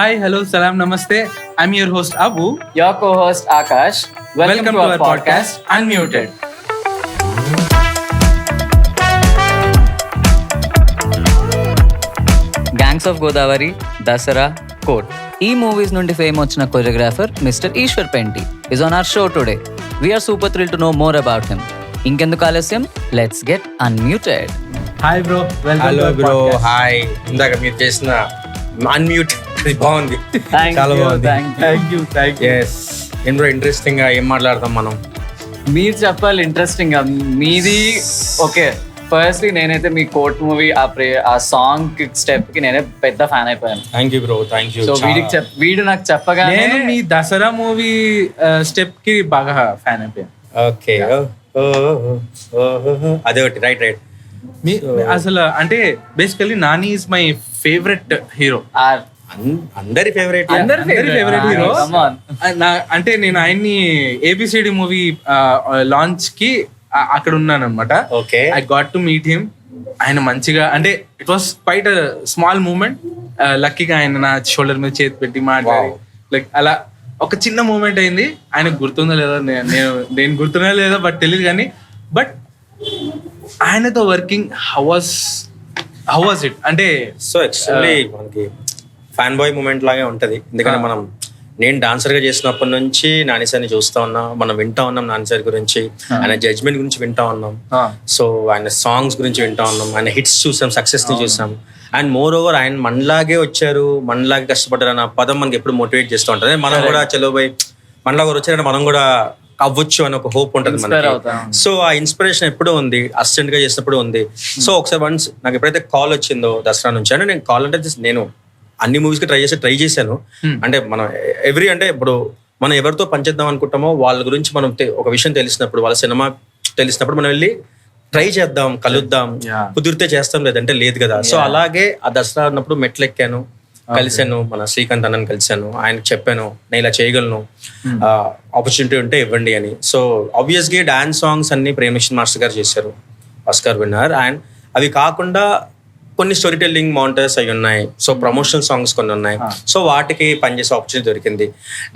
Hi, hello, salam, namaste. I'm your host Abu. Your co-host Akash. Welcome to our podcast, Unmuted. Gangs of Godavari, Dasara, కోట్ ఈ movies నుండి fame వచ్చిన choreographer mister Eshwar Penti is on our show today. We're super thrill to know more about him. ఇంకెందుకు ఆలస్యం, let's get unmuted. Hi bro, welcome hello to our bro, podcast. Hi. ఇందాక మీరు చేసిన unmute బాగుంది, చాలా బాగుంది. Thank you. ఎస్, ఏం bro interesting గా ఏం మాట్లాడతాం మనం? మీరు చెప్పాలి ఇంట్రెస్టింగ్ గా మీది. ఓకే, ఫస్ట్లీ నేనైతే మీ కోట్ మూవీ ఆ సాంగ్ స్టెప్ కి నేనే పెద్ద ఫ్యాన్ అయిపోయాను. Thank you bro, thank you. So వీడు నాకు చెప్పగానే నేను మీ దసరా మూవీ స్టెప్ కి బాగా ఫ్యాన్ అయిపోయాను. ఓకే, అదే ఒకటి, రైట్. అసలు అంటే basically Nani is my favourite hero. అందరి ఫేవరెట్. అందరి ఫేవరెట్ హీరో. Come on. అంటే నేను ఆయన్ని ఏబిసిడి మూవీ లాంచ్ కి అక్కడ ఉన్నాను అనమాట. Okay, I got to meet him. ఆయన మంచిగా అంటే it was quite small moment. లక్కీగా ఆయన నా షోల్డర్ మీద చేతి పెట్టి మాట్లాడి లైక్ అలా ఒక చిన్న మూమెంట్ అయింది. ఆయనకు గుర్తుందో లేదో, నేను గుర్తున్నా లేదో బట్ తెలియదు కానీ, బట్ ఆయనతో వర్కింగ్ హౌ వాజ్ ఇట్ అంటే సో యాక్చువల్లీ మనకి ఫ్యాన్ బాయ్ మూమెంట్ లాగే ఉంటది. ఎందుకంటే నేను డాన్సర్ గా చేసినప్పటి నుంచి నాని సార్ని చూస్తా ఉన్నా, మనం వింటా ఉన్నాం నాని సార్ గురించి, ఆయన జడ్జ్మెంట్ గురించి వింటా ఉన్నాం. సో ఆయన సాంగ్స్ గురించి వింటా ఉన్నాం, ఆయన హిట్స్ చూసాం, సక్సెస్ ని చూసాం. అండ్ మోర్ ఓవర్ ఆయన మనలాగే వచ్చారు, మనలాగే కష్టపడ్డారు అన్న పదం మనకి ఎప్పుడు మోటివేట్ చేస్తూ ఉంటుంది. మనం కూడా చలో బై మనలాగా వచ్చారంటే మనం కూడా అవ్వచ్చు అని ఒక హోప్ ఉంటుంది మనకి. సో ఆ ఇన్స్పిరేషన్ ఎప్పుడూ ఉంది, అసిస్టెంట్ గా చేసినప్పుడు ఉంది. సో ఒకసారి వన్స్ నాకు ఎప్పుడైతే కాల్ వచ్చిందో దసరా నుంచి, అంటే నేను కాల్ అంటే నేను అన్ని మూవీస్ కి ట్రై చేశాను. అంటే మనం అంటే ఇప్పుడు మనం ఎవరితో పనిచేద్దాం అనుకుంటామో వాళ్ళ గురించి మనం ఒక విషయం తెలిసినప్పుడు, వాళ్ళ సినిమా తెలిసినప్పుడు మనం వెళ్ళి ట్రై చేద్దాం, కలుద్దాం, కుదిరితే చేస్తాం, లేదంటే లేదు కదా. సో అలాగే ఆ దసరా అన్నప్పుడు మెట్లు ఎక్కాను, కలిశాను, మన శ్రీకాంత్ అన్నని కలిశాను, ఆయనకు చెప్పాను నేను ఇలా చేయగలను, ఆపర్చునిటీ ఉంటే ఇవ్వండి అని. సో ఆబ్వియస్గా డాన్స్ సాంగ్స్ అన్ని ప్రేమేశ్వర్ మాస్టర్ గారు చేశారు, ఆస్కార్ విన్నర్. అండ్ అవి కాకుండా కొన్ని స్టోరీ టెల్లింగ్ మౌంటర్స్ అవి ఉన్నాయి, సో ప్రమోషనల్ సాంగ్స్ కొన్ని ఉన్నాయి. సో వాటికి పనిచేసే ఆపర్చునిటీ దొరికింది.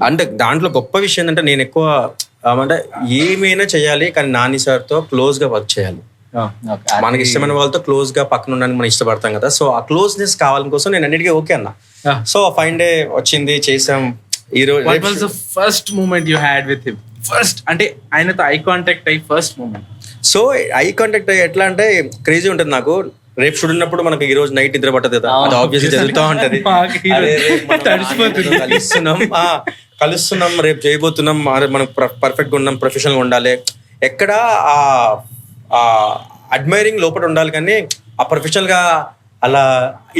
అంటే దాంట్లో గొప్ప విషయం ఏంటంటే నేను ఎక్కువ అంటే ఏమైనా చేయాలి కానీ నాని సార్తో క్లోజ్ గా వర్క్ చేయాలి. మనకి ఇష్టమైన వాళ్ళతో క్లోజ్ గా పక్కన ఉండడానికి మనం ఇష్టపడతాం కదా. సో ఆ క్లోజ్నెస్ కావాలని కోసం నేను అన్నిటికీ ఓకే అన్నా. సో ఫైన్ డే వచ్చింది, చేసాం. ఈ రోజు first moment you had with him, first అంటే ఆయనతో ఐ కాంటాక్ట్ అయ్యి first moment. So I contact ఎట్లా అంటే క్రేజీ ఉంటుంది నాకు. రేపు షూట్ ఉన్నప్పుడు మనకి ఈ రోజు నైట్ నిద్ర పట్టదు కదా, అది ఆబ్వియస్లీ జరుగుతూ ఉంటది. కలుస్తున్నాం, రేపు చేయబోతున్నాం, మనం పర్ఫెక్ట్ గా ఉన్నాం, ప్రొఫెషనల్ గా ఉండాలి. ఎక్కడ ఆ అడ్మైరింగ్ లోపల ఉండాలి కానీ ఆ ప్రొఫెషనల్ గా అలా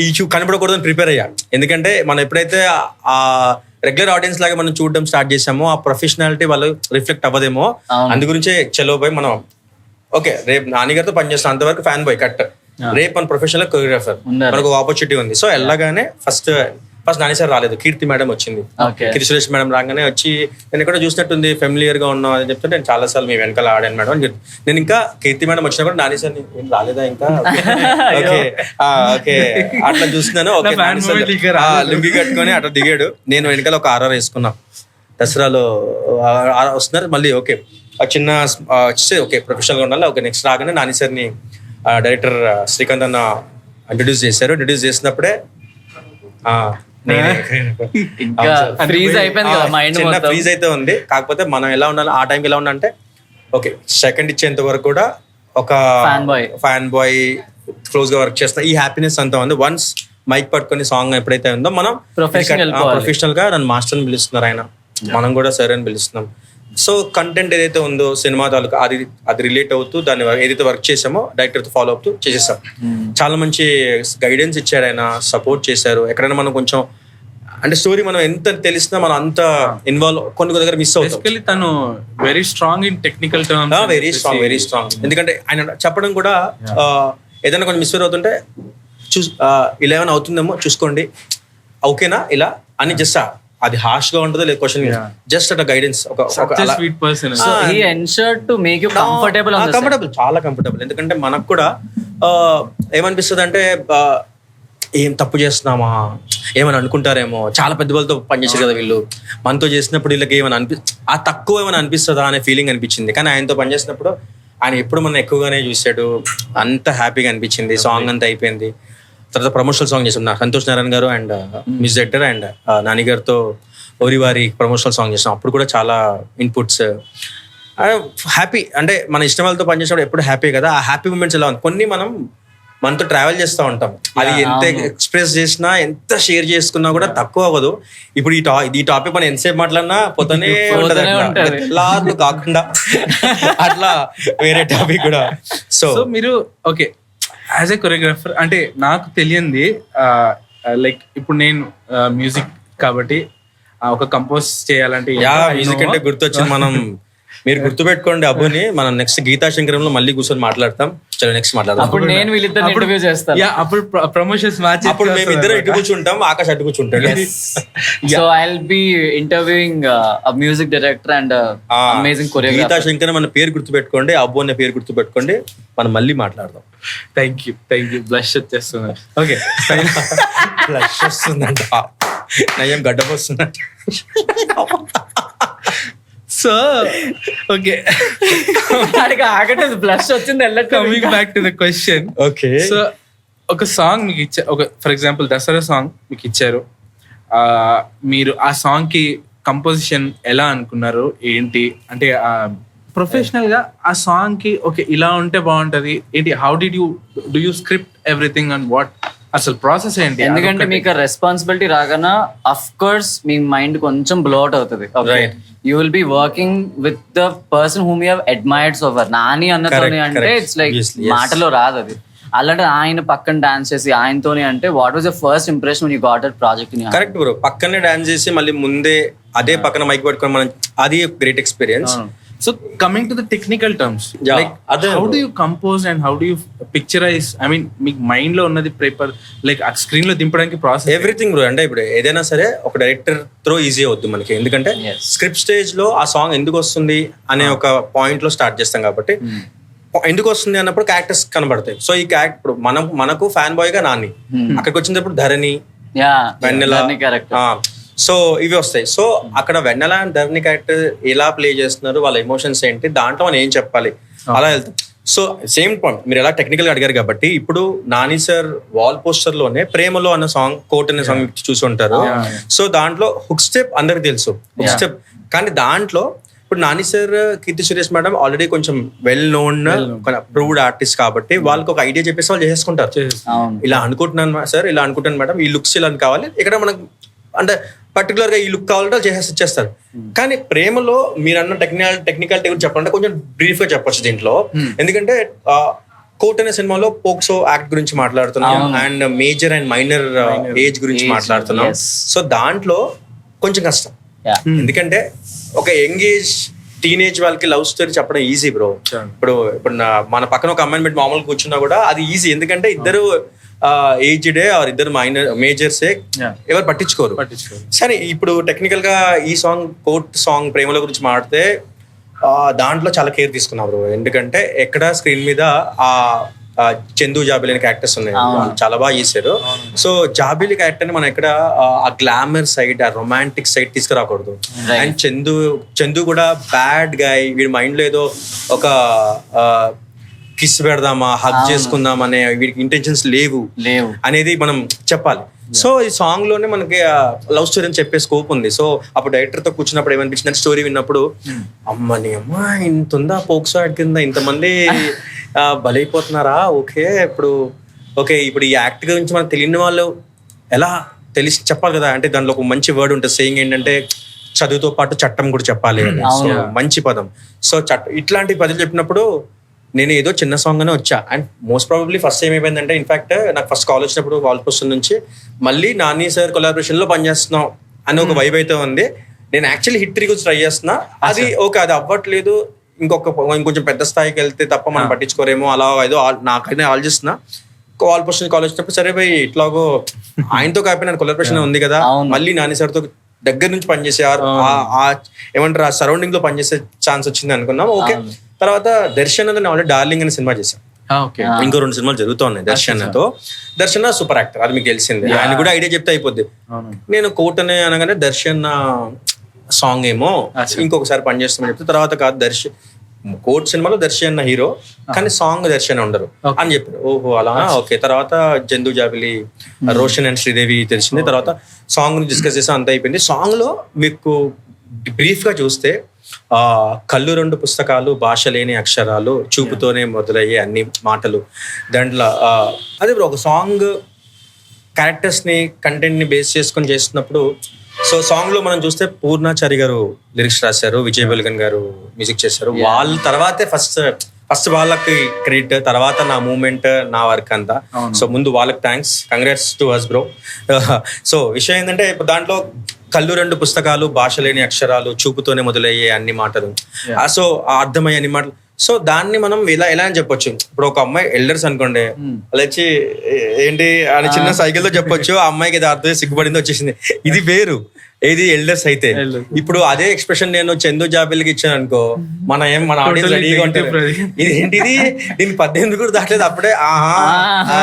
ఈ కనబడకూడదని ప్రిపేర్ అయ్యా. ఎందుకంటే మనం ఎప్పుడైతే ఆ రెగ్యులర్ ఆడియన్స్ లాగా మనం చూడడం స్టార్ట్ చేసామో ఆ ప్రొఫెషనాలిటీ వాళ్ళు రిఫ్లెక్ట్ అవ్వదేమో. అందు గురించే చలో బాయ్ మనం ఓకే రేపు నాన్నగారితో పనిచేస్తాం, అంతవరకు ఫ్యాన్ బాయ్ కట్. రేపు మన ప్రొఫెషనల్ కొరియోగ్రాఫర్ మనకు ఆపర్చునిటీ ఉంది. సో వెళ్ళగానే ఫస్ట్ నాని సార్ రాలేదు, కీర్తి మేడం వచ్చింది. కీర్తి సురేష్ మేడం రాగానే వచ్చి నేను ఎక్కడ చూసినట్టుంది, ఫెమిలియర్ గా ఉన్నాం అని చెప్తే నేను చాలా సార్లు మీ వెనకాల ఆడాను మేడం అని చెప్పి. నేను ఇంకా కీర్తి మేడం వచ్చినా కూడా నాని సార్ ఏం రాలేదా ఇంకా, ఓకే ఓకే అట్లా చూస్తున్నాను. ఓకే లుంగి కట్టుకొని అట్లా దిగాడు, నేను వెనకాల ఒక ఆర్ఆర్ వేసుకున్నా. దసరాలో వస్తున్నారు మళ్ళీ ఓకే చిన్న ఓకే ప్రొఫెషనల్ గా ఉండాలి. ఓకే నెక్స్ట్ రాగానే నాని సార్ని డైరెక్టర్ శ్రీకాంత్ అన్న ఇంట్రడ్యూస్ చేశారు. ఇంట్రడ్యూస్ చేసినప్పుడే ఫ్రీజ్ అయితే ఉంది. కాకపోతే మనం ఎలా ఉండాలి ఆ టైంకి ఎలా ఉండాలంటే ఓకే సెకండ్ ఇచ్చేంత వరకు కూడా ఒక ఫ్యాన్ బాయ్ క్లోజ్ గా వర్క్ చేస్తా, ఈ హ్యాపీనెస్ అంతా ఉంది. వన్స్ మైక్ పట్టుకుని సాంగ్ ఎప్పుడైతే ఉందో మనం ప్రొఫెషనల్ గా నన్ను మాస్టర్ అని పిలుస్తున్నారు ఆయన, మనం కూడా సరే అని పిలుస్తున్నాం. సో కంటెంట్ ఏదైతే ఉందో సినిమా తాలూకు అది రిలేట్ అవుతూ దాన్ని ఏదైతే వర్క్ చేసామో డైరెక్టర్ తో ఫాలో అవుతూ చేసేసాం. చాలా మంచి గైడెన్స్ ఇచ్చారు ఆయన, సపోర్ట్ చేశారు. ఎక్కడైనా మనం కొంచెం అంటే స్టోరీ మనం ఎంత తెలిసినా మనం అంత ఇన్వాల్వ్ కొన్ని దగ్గర మిస్ అవుతాం. తను very strong in technical terms, very strong. ఎందుకంటే ఆయన చెప్పడం కూడా ఏదైనా కొంచెం మిస్ అవుతుంటే ఇలా ఏమైనా అవుతుందేమో చూసుకోండి, ఓకేనా ఇలా అని జస్ట్ అది హార్ష్ గా ఉంటుందో లేదు క్వశ్చన్, జస్ట్ అట్లా గైడెన్స్. స్వీట్ పర్సన్, కంఫర్టబుల్, చాలా కంఫర్టబుల్. ఎందుకంటే మనకు కూడా ఏమనిపిస్తుంది అంటే ఏం తప్పు చేస్తున్నామా, ఏమైనా అనుకుంటారేమో, చాలా పెద్ద వాళ్ళతో పనిచేసారు కదా వీళ్ళు, మనతో చేసినప్పుడు వీళ్ళకి ఏమైనా ఆ తక్కువ ఏమైనా అనిపిస్తుందా అనే ఫీలింగ్ అనిపించింది. కానీ ఆయనతో పనిచేసినప్పుడు ఆయన ఎప్పుడు మనం ఎక్కువగానే చూసాడు, అంత హ్యాపీగా అనిపించింది. సాంగ్ అంతా అయిపోయింది. తర్వాత ప్రమోషనల్ సాంగ్ చేసాం, సంతోష్ నారాయణ గారు and music director and Nani గారితో ఓరివారి ప్రమోషనల్ సాంగ్ చేసాం. అప్పుడు కూడా చాలా ఇన్పుట్స్, హ్యాపీ. అంటే మన ఇష్టం వాళ్ళతో పనిచేసినప్పుడు ఎప్పుడు హ్యాపీ కదా. ఆ హ్యాపీ మూమెంట్స్ ఎలా ఉంది, కొన్ని మనం మనతో ట్రావెల్ చేస్తూ ఉంటాం, అది ఎంత ఎక్స్ప్రెస్ చేసినా ఎంత షేర్ చేసుకున్నా కూడా తక్కువ అవ్వదు. ఇప్పుడు ఈ టాపిక్ మనం ఎంతసేపు మాట్లాడినా పోతానే ఉంటది, కాకుండా అట్లా వేరే టాపిక్ కూడా. సో మీరు ఓకే యాజ్ ఎ కొరియోగ్రాఫర్ అంటే నాకు తెలియంది లైక్ ఇప్పుడు నేను మ్యూజిక్ కాబట్టి ఒక కంపోజ్ చేయాలంటే మ్యూజిక్ అంటే గుర్తొచ్చింది. మనం మీరు గుర్తుపెట్టుకోండి అబ్బుని, మనం నెక్స్ట్ గీతా శంకరంలో మళ్ళీ కూర్చొని మాట్లాడతాం. చలో నెక్స్ట్ మాట్లాడదాం. అప్పుడు నేను వీళ్ళిద్దరు ఇంటర్వ్యూ చేస్తాను. అప్పుడు ప్రమోషన్స్ మ్యాచ్, అప్పుడు మేము ఇద్దరు ఇటు కూర్చుంటాం, ఆకాష్ అటు కూర్చుంటాడు. So I will be interviewing a music director and amazing choreographer. Geetha Shankar మన పేరు గుర్తుపెట్టుకోండి, అబ్బు అనే పేరు గుర్తుపెట్టుకోండి, మనం మళ్ళీ మాట్లాడదాం. థ్యాంక్ యూ బ్లష్ వచ్చేస్తుంది. ఓకే ఫ్లష్ వస్తుందంట, నయం గడ్డపు వస్తుందంట. సో ఓకే ఆగట్లేదు, బ్లష్ వచ్చింది. Coming back to the question. Okay, so ఒక సాంగ్ మీకు ఇచ్చారు, ఒక ఫర్ ఎగ్జాంపుల్ దసరా సాంగ్ మీకు ఇచ్చారు, మీరు ఆ సాంగ్ కి కంపోజిషన్ ఎలా అనుకున్నారు ఏంటి? అంటే ప్రొఫెషనల్ గా ఆ సాంగ్ కి ఓకే ఇలా ఉంటే బాగుంటది ఏంటి? How did you script everything and what అసలు ప్రాసెస్ ఏంటి? ఎందుకంటే మీకు రెస్పాన్సిబిలిటీ రాగానే అఫ్ కోర్స్ మీ మైండ్ కొంచెం బ్లోట్ అవుతుంది. You will be working with the person whom you have admired so far. Nani అన్నతోని అంటే ఇట్స్ లైక్ మాటలో రాదు అది. అలాంటి ఆయన పక్కన డాన్స్ చేసి ఆయనతోని అంటే what was the first impression you got that project? Correct bro, పక్కనే డాన్స్ చేసి మళ్ళీ ముందే అదే పక్కన మైక్ పట్టుకొని మనం, అది great experience. So coming to the technical terms, like how do you compose and how do you picturize? I mean, మీకు మైండ్ లో ఉన్నది పేపర్ లైక్ స్క్రీన్ లో దింపడానికి ప్రాసెస్ ఎవ్రీథింగ్ బ్రో. అంటే ఇప్పుడు ఏదైనా సరే ఒక డైరెక్టర్ త్రో ఈజీ అవుద్ది మనకి, ఎందుకంటే స్క్రిప్ట్ స్టేజ్ లో ఆ సాంగ్ ఎందుకు వస్తుంది అనే ఒక పాయింట్ లో స్టార్ట్ చేస్తాం కాబట్టి ఎందుకు వస్తుంది అన్నప్పుడు క్యారెక్టర్స్ కనబడతాయి. సో ఈ క్యారెక్టర్ మనకు ఫ్యాన్ బాయ్ గా నాని, అక్కడికి వచ్చినప్పుడు ధరణి, వెన్నెల, సో ఇవి వస్తాయి. సో అక్కడ వెన్నెల అండ్ ధరణి క్యారెక్టర్ ఎలా ప్లే చేస్తున్నారు, వాళ్ళ ఎమోషన్స్ ఏంటి, దాంట్లో మనం ఏం చెప్పాలి, అలా వెళ్తాం. సో సేమ్ పాయింట్ మీరు ఎలా టెక్నికల్ గా అడిగారు కాబట్టి, ఇప్పుడు నాని సార్ వాల్ పోస్టర్ లోనే ప్రేమలో అన్న సాంగ్, కోట్ అనే సాంగ్ చూసి ఉంటారు. సో దాంట్లో హుక్ స్టెప్ అందరికి తెలుసు, హుక్ స్టెప్. కానీ దాంట్లో ఇప్పుడు Nani sir, Keerthy Suresh madam already కొంచెం వెల్ నోన్ ప్రూవ్డ్ ఆర్టిస్ట్ కాబట్టి వాళ్ళకి ఒక ఐడియా చెప్పేసి వాళ్ళు చేసేసుకుంటారు. ఇలా అనుకుంటున్నాను సార్, ఇలా అనుకుంటాను మేడం, ఈ లుక్స్ ఇలా కావాలి, ఇక్కడ మనకు అంటే పర్టికులర్ గా ఈ లుక్ కావాలంటే చేసేసి ఇచ్చేస్తారు. కానీ ప్రేమలో మీరు అన్న టెక్నికాలిటీ గురించి చెప్పాలంటే కొంచెం బ్రీఫ్ గా చెప్పొచ్చు దీంట్లో. ఎందుకంటే కోట్ అనే సినిమాలో పోక్సో యాక్ట్ గురించి మాట్లాడుతున్నాం and major and minor age గురించి మాట్లాడుతున్నాం. సో దాంట్లో కొంచెం కష్టం, ఎందుకంటే ఒక యంగ్ ఏజ్ టీనేజ్ వాళ్ళకి లవ్ స్టోరీ చెప్పడం ఈజీ బ్రో. ఇప్పుడు మన పక్కన ఒక అమ్మాయిని పెట్టి మామూలుగా కూర్చున్నా కూడా అది ఈజీ, ఎందుకంంటే ఇద్దరు ఏజ్డే ఆర్ ఇద్దరు మేజర్సే, ఎవరు పట్టించుకోరు. సరే ఇప్పుడు టెక్నికల్ గా ఈ సాంగ్ కోట్ సాంగ్ ప్రేమల గురించి మాట్లాడితే దాంట్లో చాలా కేర్ తీసుకున్నాం బ్రో. ఎందుకంటే ఎక్కడ స్క్రీన్ మీద ఆ చందు జాబిలి అనే క్యారెక్టర్స్ ఉన్నాయి, చాలా బాగా చేశారు. సో జాబిలి క్యారెక్టర్ ని మనం ఎక్కడ ఆ గ్లామర్ సైడ్, ఆ రొమాంటిక్ సైడ్ తీసుకురాకూడదు. అండ్ చందు కూడా బ్యాడ్ గాయ్, వీడి మైండ్ లో ఏదో ఒక కిస్ పెడదామా, హగ్ చేసుకుందాం అనే వీడికి ఇంటెన్షన్స్ లేవు అనేది మనం చెప్పాలి. సో ఈ సాంగ్ లోనే మనకి లవ్ స్టోరీ అని చెప్పే స్కోప్ ఉంది. సో అప్పుడు డైరెక్టర్ తో కూర్చున్నప్పుడు ఏమనిపించింది, స్టోరీ విన్నప్పుడు అమ్మని అమ్మ ఇంత ఉందా, పోక్సో యాక్ట్ కింద ఇంతమంది బలైపోతున్నారా, ఓకే ఇప్పుడు ఈ యాక్ట్ గురించి మనకు తెలియని వాళ్ళు ఎలా తెలిసి చెప్పాలి కదా. అంటే దాంట్లో ఒక మంచి వర్డ్ ఉంటుంది, సేయింగ్ ఏంటంటే చదువుతో పాటు చట్టం కూడా చెప్పాలి అని. సో మంచి పదం. సో ఇట్లాంటి పదాలు చెప్పినప్పుడు నేను ఏదో చిన్న సాంగ్ అనే వచ్చా. అండ్ మోస్ట్ ప్రాబబ్లీ ఫస్ట్ ఏమైపోయిందంటే, ఇన్ఫాక్ట్ నాకు ఫస్ట్ కాల్ వచ్చినప్పుడు వాల్ పోస్టర్ నుంచి మళ్ళీ నాని సార్ కొలాబరేషన్ లో పనిచేస్తున్నాం అని ఒక వైబ్ అయితే ఉంది. నేను యాక్చువల్లీ హిట్ గురించి ట్రై చేస్తున్నా, అది ఓకే అది అవ్వట్లేదు, ఇంకొంచెం పెద్ద స్థాయికి వెళ్తే తప్ప మనం పట్టించుకోరేమో, అలా ఏదో నాకైనా ఆలోచిస్తున్నా. వాల్ పోస్టర్ కాల్ వచ్చినప్పుడు సరే భయ్ ఇట్లాగో ఆయనతో కాకపోయినా కొలాబరేషన్ ఉంది కదా, మళ్ళీ నాని సార్ తో దగ్గర నుంచి పనిచేసే ఏమంటారు ఆ సరౌండింగ్ లో పనిచేసే ఛాన్స్ వచ్చింది అనుకున్నాం. ఓకే, తర్వాత దర్శన్ ఆల్రెడీ డార్లింగ్ అనే సినిమా చేశాను. ఓకే. ఇంకో 2 సినిమాలు జరుగుతూ ఉన్నాయి దర్శన్తో. దర్శన్ సూపర్ యాక్టర్, అది మీకు తెలిసిందే. ఆయన కూడా ఐడియా చెప్తే అయిపోద్ది. నేను కోట్ అనే అనగానే దర్శన్ సాంగ్ ఏమో ఇంకొకసారి పనిచేస్తామని చెప్తే, తర్వాత కాదు కోట్ సినిమాలో దర్శన్ హీరో కానీ సాంగ్ దర్శన్ ఉండరు అని చెప్పారు. ఓహో అలా, ఓకే. తర్వాత జందు జాబిలి, రోషన్ అండ్ శ్రీదేవి తెలిసింది. తర్వాత సాంగ్ డిస్కస్ చేసా, అంత అయిపోయింది. సాంగ్ లో మీకు బ్రీఫ్ గా చూస్తే కళ్ళు 2 పుస్తకాలు, భాష లేని అక్షరాలు, చూపుతోనే మొదలయ్యే అన్ని మాటలు. దాంట్లో అదే ఒక సాంగ్ క్యారెక్టర్స్ ని, కంటెంట్ ని బేస్ చేసుకొని చేస్తున్నప్పుడు, సో సాంగ్ లో మనం చూస్తే పూర్ణాచారి గారు లిరిక్స్ రాశారు, విజయ్ బెల్గన్ గారు మ్యూజిక్ చేశారు. వాళ్ళ తర్వాతే ఫస్ట్ వాళ్ళకి క్రెడిట్, తర్వాత నా మూమెంట్, నా వర్క్ అంతా. సో ముందు వాళ్ళకి thanks, congrats to us bro. So విషయం ఏంటంటే, ఇప్పుడు దాంట్లో కళ్ళు 2 పుస్తకాలు, భాష లేని అక్షరాలు, చూపుతోనే మొదలయ్యే అన్ని మాటలు, సో అర్థమయ్యే అన్ని మాటలు. సో దాన్ని మనం ఎలా అని చెప్పొచ్చు. ఇప్పుడు ఒక అమ్మాయి ఎల్డర్స్ అనుకోండి, అలా వచ్చి ఏంటి అని చిన్న సైకిల్ తో చెప్పొచ్చు, ఆ అమ్మాయికి ఇది అర్థం సిగ్గుపడింది వచ్చేసింది. ఇది వేరు, ఏది ఎల్డర్స్ అయితే. ఇప్పుడు అదే ఎక్స్ప్రెషన్ నేను చందు జాబిల్కి ఇచ్చాను అనుకో, మన ఆడియన్స్ రెడీగా ఉంటారు, ఇదేంటిది దీనికి 18 కూడా దాటలేదు అప్పుడే ఆహా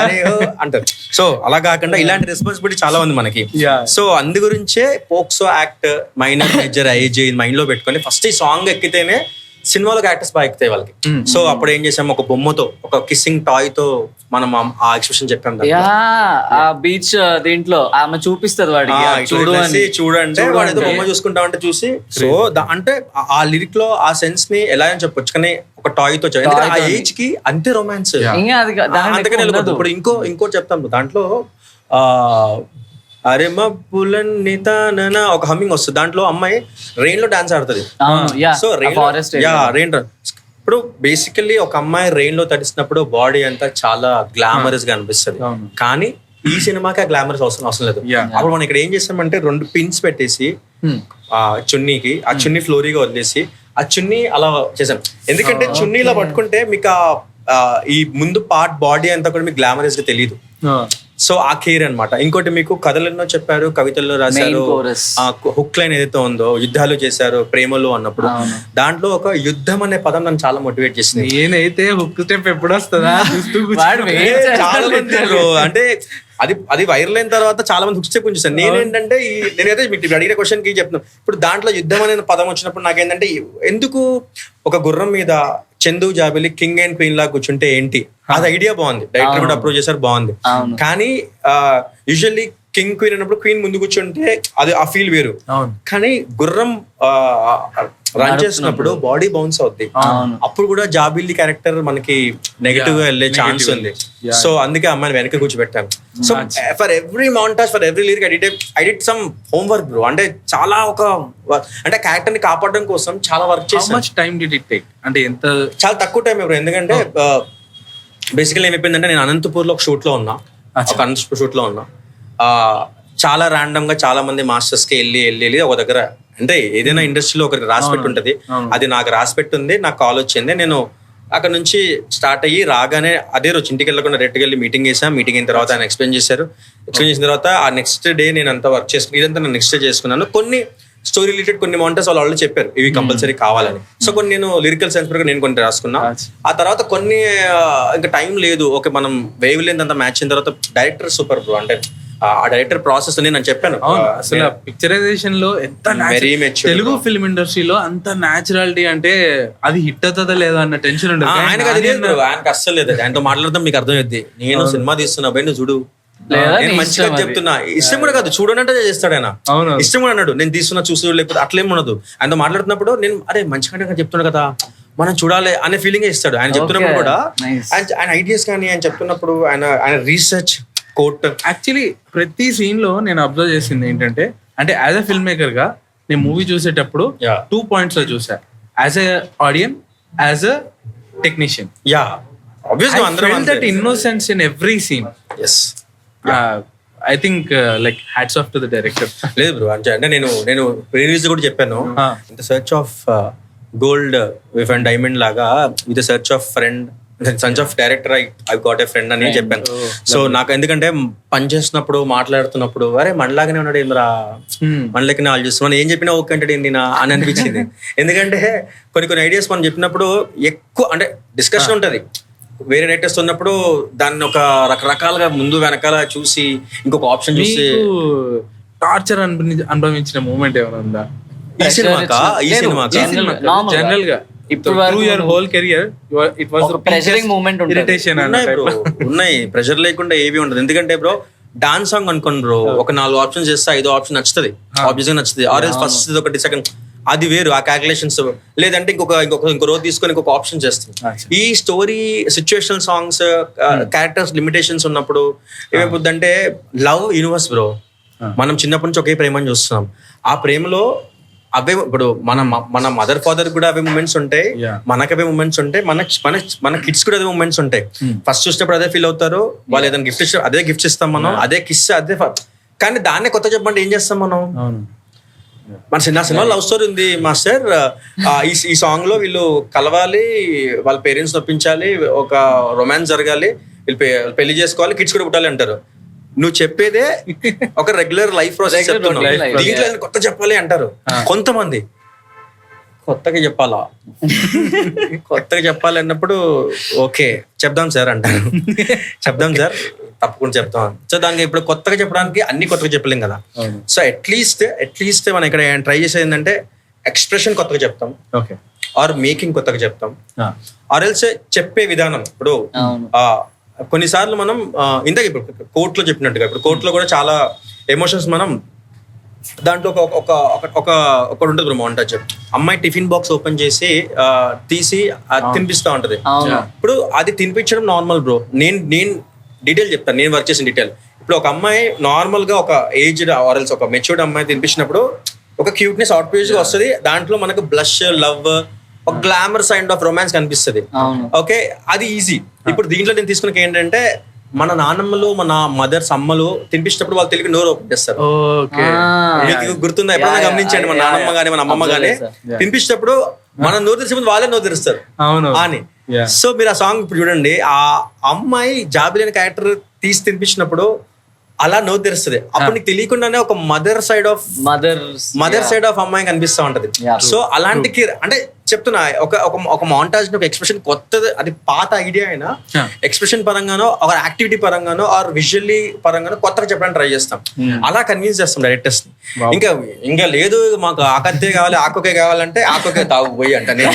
అరే అంటారు. సో అలా కాకుండా ఇలాంటి రెస్పాన్సిబిలిటీ చాలా ఉంది మనకి. సో అందు గురించే POCSO act, minor, major, age mind లో పెట్టుకొని ఫస్ట్ ఈ సాంగ్ ఎక్కితేనే సినిమాలో యాక్టర్స్ బాగా ఎక్కుతాయి వాళ్ళకి. సో అప్పుడు ఏం చేసాం, ఒక బొమ్మతో, ఒక కిస్సింగ్ టాయ్ తో మనం ఆ ఎక్స్ప్రెషన్ చెప్పాం. ఆ బీచ్ దీంట్లో ఆమె చూపిస్తుంది వాడికి, చూడంటే వాడు బొమ్మ చూసుకుంటా అంటే చూసి, సో అంటే ఆ లిరిక్ లో ఆ సెన్స్ ని ఎలా అని చెప్పొచ్చు, కానీ ఒక టాయ్ తో ఆ ఏజ్ కి అంతే రొమాన్స్. అందుకని వెళ్ళకూడదు. ఇప్పుడు ఇంకోటి చెప్తాం, దాంట్లో అరే మబ్బులన్నీ తానన ఒక హమ్మింగ్ వస్తుంది. దాంట్లో అమ్మాయి రెయిన్ లో డాన్స్ ఆడుతుంది. సో రెయిన్ ఇప్పుడు బేసికల్లీ ఒక అమ్మాయి రెయిన్ లో తడిసినప్పుడు బాడీ అంతా చాలా గ్లామరస్ గా అనిపిస్తుంది. కానీ ఈ సినిమాకి ఆ గ్లామరస్ అవసరం లేదు. అప్పుడు మనం ఇక్కడ ఏం చేసామంటే 2 పిన్స్ పెట్టేసి ఆ చున్నీకి, ఆ చున్నీ ఫ్లోరీగా వదిలేసి ఆ చున్నీ అలా చేసాం. ఎందుకంటే చున్నీ ఇలా పట్టుకుంటే మీకు ఈ ముందు పార్ట్ బాడీ అంతా కూడా మీకు గ్లామరస్ గా తెలియదు. సో ఆ కేర్ అనమాట. ఇంకోటి మీకు కథలెన్నో చెప్పారు, కవితల్లో రాశారు, హుక్ లైన్ ఏదైతే ఉందో యుద్ధాలు చేశారు ప్రేమలో అన్నప్పుడు, దాంట్లో ఒక యుద్ధం అనే పదం నన్ను చాలా మోటివేట్ చేసింది. నేనైతే హుక్ స్టెప్ ఎప్పుడు వస్తుందా చాలా మంది అంటే అది వైరల్ అయిన తర్వాత చాలా మంది హుక్ స్టెప్ చూసాను. నేనేంటంటే నేనైతే మీకు అడిగిన క్వశ్చన్ కి చెప్తున్నాను. ఇప్పుడు దాంట్లో యుద్ధం అనే పదం వచ్చినప్పుడు నాకేంటంటే, ఎందుకు ఒక గుర్రం మీద చందు జాబిలి కింగ్ అండ్ క్వీన్ లా కూర్చుంటే ఏంటి, అది ఐడియా బాగుంది, డైరెక్టర్ కూడా అప్రోచ్ చేశారు, బాగుంది. కానీ యూజువల్లీ కింగ్ క్వీన్ అన్నప్పుడు క్వీన్ ముందు కూర్చుంటే అది ఆ ఫీల్ వేరు. కానీ గుర్రం రన్ చేస్తున్నప్పుడు బాడీ బౌన్స్ అవుద్ది. అప్పుడు కూడా జాబిల్లి క్యారెక్టర్ మనకి నెగటివ్ గా వెళ్ళే ఛాన్స్ ఉంది. సో అందుకే అమ్మాయిని వెనక కూర్చోబెట్టాను. So for every montage, for every lyric I did some homework bro. అంటే చాలా అంటే క్యారెక్టర్ ని కాపాడడం కోసం చాలా వర్క్ చేసాను. అంటే ఎంత చాలా తక్కువ టైం బ్రో. ఎందుకంటే బేసికల్లీ ఏమైపోయిందంటే, నేను అనంతపూర్ లో ఒక షూట్ లో ఉన్నా, ఒక అనంతపూర్ షూట్ లో ఉన్నా. చాలా ర్యాండమ్ గా చాలా మంది మాస్టర్స్ కి వెళ్ళి ఒక దగ్గర, అంటే ఏదైనా ఇండస్ట్రీలో ఒకరికి రాసి పెట్టి ఉంటది, అది నాకు రాసి పెట్టుంది, నాకు కాల్ వచ్చింది. నేను అక్కడ నుంచి స్టార్ట్ అయ్యి రాగానే అదే రోజు ఇంటికి వెళ్ళకుండా డైరెక్ట్గా వెళ్ళి మీటింగ్ చేసాం. మీటింగ్ అయిన తర్వాత ఆయన ఎక్స్ప్లెయిన్ చేసిన తర్వాత ఆ నెక్స్ట్ డే నేను అంతా వర్క్ చేసుకుని, ఇదంతా నేను నెక్స్ట్ డే చేసుకున్నాను. కొన్ని స్టోరీ రిలేటెడ్ కొన్ని మౌంటర్స్ వాళ్ళు చెప్పారు ఇవి కంపల్సరీ కావాలని. సో కొన్ని నేను లిరికల్ సెన్స్ ప్రకారం నేను కొన్ని రాసుకున్నా. ఆ తర్వాత కొన్ని ఇంకా టైం లేదు, ఓకే మనం వేవ్ లెంత్ అంతా మ్యాచ్ అయిన తర్వాత డైరెక్టర్ సూపర్ బ్రో. అంటే ఆ డైరెక్టర్ ప్రాసెస్ నేను చెప్పాను. అసలు పిక్చరైజేషన్ లో ఎంత తెలుగు ఫిల్మ్ ఇండస్ట్రీలో అంత న్యాచురాలిటీ, అంటే అది హిట్ అవుతుందా లేదా అన్న టెన్షన్ ఉండదు. ఆయనకు అది లేదు, ఆయనకు అస్సలు లేదు. ఆయనతో మాట్లాడదాం మీకు అర్థమైంది. నేను సినిమా తీస్తున్నా బయట చూడు, నేను మంచిగా చెప్తున్నా, ఇష్టం కూడా కాదు చూడనంటే చేస్తాడు ఆయన, ఇష్టం కూడా అన్నాడు. నేను తీస్తున్నా చూసి లేకపోతే అట్లేం ఉండదు. ఆయనతో మాట్లాడుతున్నప్పుడు నేను అరే మంచిగా చెప్తున్నా కదా మనం చూడాలి అనే ఫీలింగ్ ఇస్తాడు. ఆయన చెప్తున్నప్పుడు కూడా ఆయన ఐడియాస్ కానీ ఆయన చెప్తున్నప్పుడు ఆయన రీసెర్చ్ కోట్. యాక్చువల్లీ ప్రతి సీన్ లో నేను అబ్జర్వ్ చేసింది ఏంటంటే, అంటే యాజ్ అ ఫిల్మ్ మేకర్ గా నేను మూవీ చూసేటప్పుడు 2 points లో చూసా, as a audience, as a technician. Innocence in every scene. I think like hats off to the director. లేదు బ్రో, అంటే నేను ప్రీవియస్ కూడా చెప్పాను, in the search of gold with and diamond లాగా with the search of friend sons of director I got a friend అని చెప్పాను. So నాకు ఎందుకంటే పని చేస్తున్నప్పుడు మాట్లాడుతున్నప్పుడు అరే మనలాగానే ఉన్నాడు ఏంద్రా, మనలకి వాళ్ళు చూస్తున్నాను ఏం చెప్పినా ఓకే అంటే ఏంది అని అనిపించింది. ఎందుకంటే కొన్ని ఐడియాస్ మనం చెప్పినప్పుడు ఎక్కువ అంటే డిస్కషన్ ఉంటది, వేరే రైటర్స్ ఉన్నప్పుడు దాన్ని ఒక రకరకాలుగా ముందు వెనకాల చూసి ఇంకొక ఆప్షన్ చూసి టార్చర్ అనుభవించిన మూమెంట్ ఏమైనా ఉందా ఈ సినిమాకా జనరల్ గా through your whole career it was pressuring moment ఉంటుంది. ఇరిటేషన్ ఉన్నాయి ప్రెషర్ లేకుండా ఏవి ఉండదు. ఎందుకంటే బ్రో డాన్స్ సాంగ్ అనుకోండి బ్రో, ఒక 4 ఆప్షన్స్ చేస్తే 5వ ఆప్షన్ నచ్చుతుంది, ఆబ్వియస్ గా నచ్చుతుంది. ఆర్ఎల్స్ ఫస్ట్ ఒకటి సెకండ్ అది వేరు ఆ క్యాలిక్యులేషన్స్. లేదంటే ఇంకో రోజు తీసుకొని ఇంకొక ఆప్షన్ చేస్తుంది. ఈ story situational songs characters limitations ఉన్నప్పుడు ఏమైపోతుందంటే లవ్ యూనివర్స్ బ్రో. మనం చిన్నప్పటి నుంచి ఒకే ప్రేమని చూస్తున్నాం. ఆ ప్రేమలో అవే ఇప్పుడు మన మదర్ ఫాదర్ కూడా అవే మూమెంట్స్ ఉంటాయి, మనకు అవే మూమెంట్స్ ఉంటాయి, మన కిడ్స్ కూడా అదే మూమెంట్స్ ఉంటాయి. ఫస్ట్ చూసినప్పుడు అదే ఫీల్ అవుతారు, వాళ్ళు ఏదైనా గిఫ్ట్ ఇస్తే అదే గిఫ్ట్స్ ఇస్తాం మనం, అదే కిస్ అదే. కానీ దాన్నే కొత్త చెప్పండి ఏం చేస్తాం మనం. మన సినిమా లవ్ స్టోరీ ఉంది మాస్టర్, ఈ సాంగ్ లో వీళ్ళు కలవాలి, వాళ్ళ పేరెంట్స్ నొప్పించాలి, ఒక రొమాన్స్ జరగాలి, వీళ్ళు పెళ్లి చేసుకోవాలి, కిడ్స్ కూడా పుట్టాలి అంటారు. నువ్వు చెప్పేదే ఒక రెగ్యులర్ లైఫ్ ప్రాసెస్ చెప్తున్నావు, దీంట్లో కొత్త చెప్పాలి అంటారు కొంతమంది. కొత్తగా చెప్పాలా, కొత్తగా చెప్పాలి అన్నప్పుడు ఓకే చెప్దాం సార్ అంటారు. చెప్దాం సార్ తప్పకుండా చెప్తాం. సో దానికి ఇప్పుడు కొత్తగా చెప్పడానికి అన్ని కొత్తగా చెప్పలేం కదా. సో అట్లీస్ట్ మనం ఇక్కడ ట్రై చేసేది ఏంటంటే ఎక్స్ప్రెషన్ కొత్తగా చెప్తాం, ఆర్ మేకింగ్ కొత్తగా చెప్తాం, ఆర్ ఎల్స్ చెప్పే విధానం. ఇప్పుడు కొన్నిసార్లు మనం ఇందాక ఇప్పుడు కోర్టులో చెప్పినట్టుగా, ఇప్పుడు కోర్టులో కూడా చాలా ఎమోషన్స్ మనం దాంట్లో ఒకటి ఉంటుంది బ్రో మాంటాజ్. అమ్మాయి టిఫిన్ బాక్స్ ఓపెన్ చేసి తీసి తినిపిస్తా ఉంటది. ఇప్పుడు అది తినిపించడం నార్మల్ బ్రో. నేను డీటెయిల్ చెప్తాను, నేను వర్క్ చేసిన డీటెయిల్. ఇప్పుడు ఒక అమ్మాయి నార్మల్ గా ఒక ఏజ్డ్ ఆర్ఎల్స్ ఒక మెచ్యూర్డ్ అమ్మాయి తినిపించినప్పుడు ఒక క్యూట్నెస్ అవుట్ పేజ్ గా వస్తుంది. దాంట్లో మనకు బ్లష్, లవ్, ఒక గ్లామర్ సైడ్ ఆఫ్ రొమాన్స్ కనిపిస్తుంది. ఓకే, అది ఈజీ. ఇప్పుడు దీంట్లో నేను తీసుకున్న ఏంటంటే మన నాన్నమ్మలు, మన మదర్స్ అమ్మలు తినిపించినప్పుడు వాళ్ళు తెలియక నోరు ఓపెన్ చేస్తారు. మీకు గుర్తుందా? ఎప్పుడైనా గమనించండి, మన నాన్నమ్మ గానీ మన అమ్మమ్మ గానీ తినిపించినప్పుడు మన నోరు తెరిచే ముందు వాళ్ళే నోరు తెరుస్తారు అని. సో మీరు ఆ సాంగ్ ఇప్పుడు చూడండి, ఆ అమ్మాయి జాబిలైన క్యారెక్టర్ తీసి తినిపించినప్పుడు అలా నోరు తెరుస్తుంది. అప్పుడు నీకు తెలియకుండానే ఒక మదర్ సైడ్ ఆఫ్ అమ్మాయి కనిపిస్తా ఉంటది. సో అలాంటి అంటే చెప్తున్నా, ఒక మాంటాజ్ ఒక ఎక్స్ప్రెషన్ కొత్తది, అది పాత ఐడియా అయినా ఎక్స్ప్రెషన్ పరంగానో, ఒక యాక్టివిటీ పరంగానో, ఆర్ విజువల్లీ పరంగానో కొత్తగా చెప్పడానికి ట్రై చేస్తాం. అలా కన్విన్స్ చేస్తాం డైరెక్టర్స్ ని. ఇంకా లేదు మాకు ఆకత్తే కావాలి, ఆకోకే కావాలంటే ఆకోకే తాగు పోయి అంట నేను.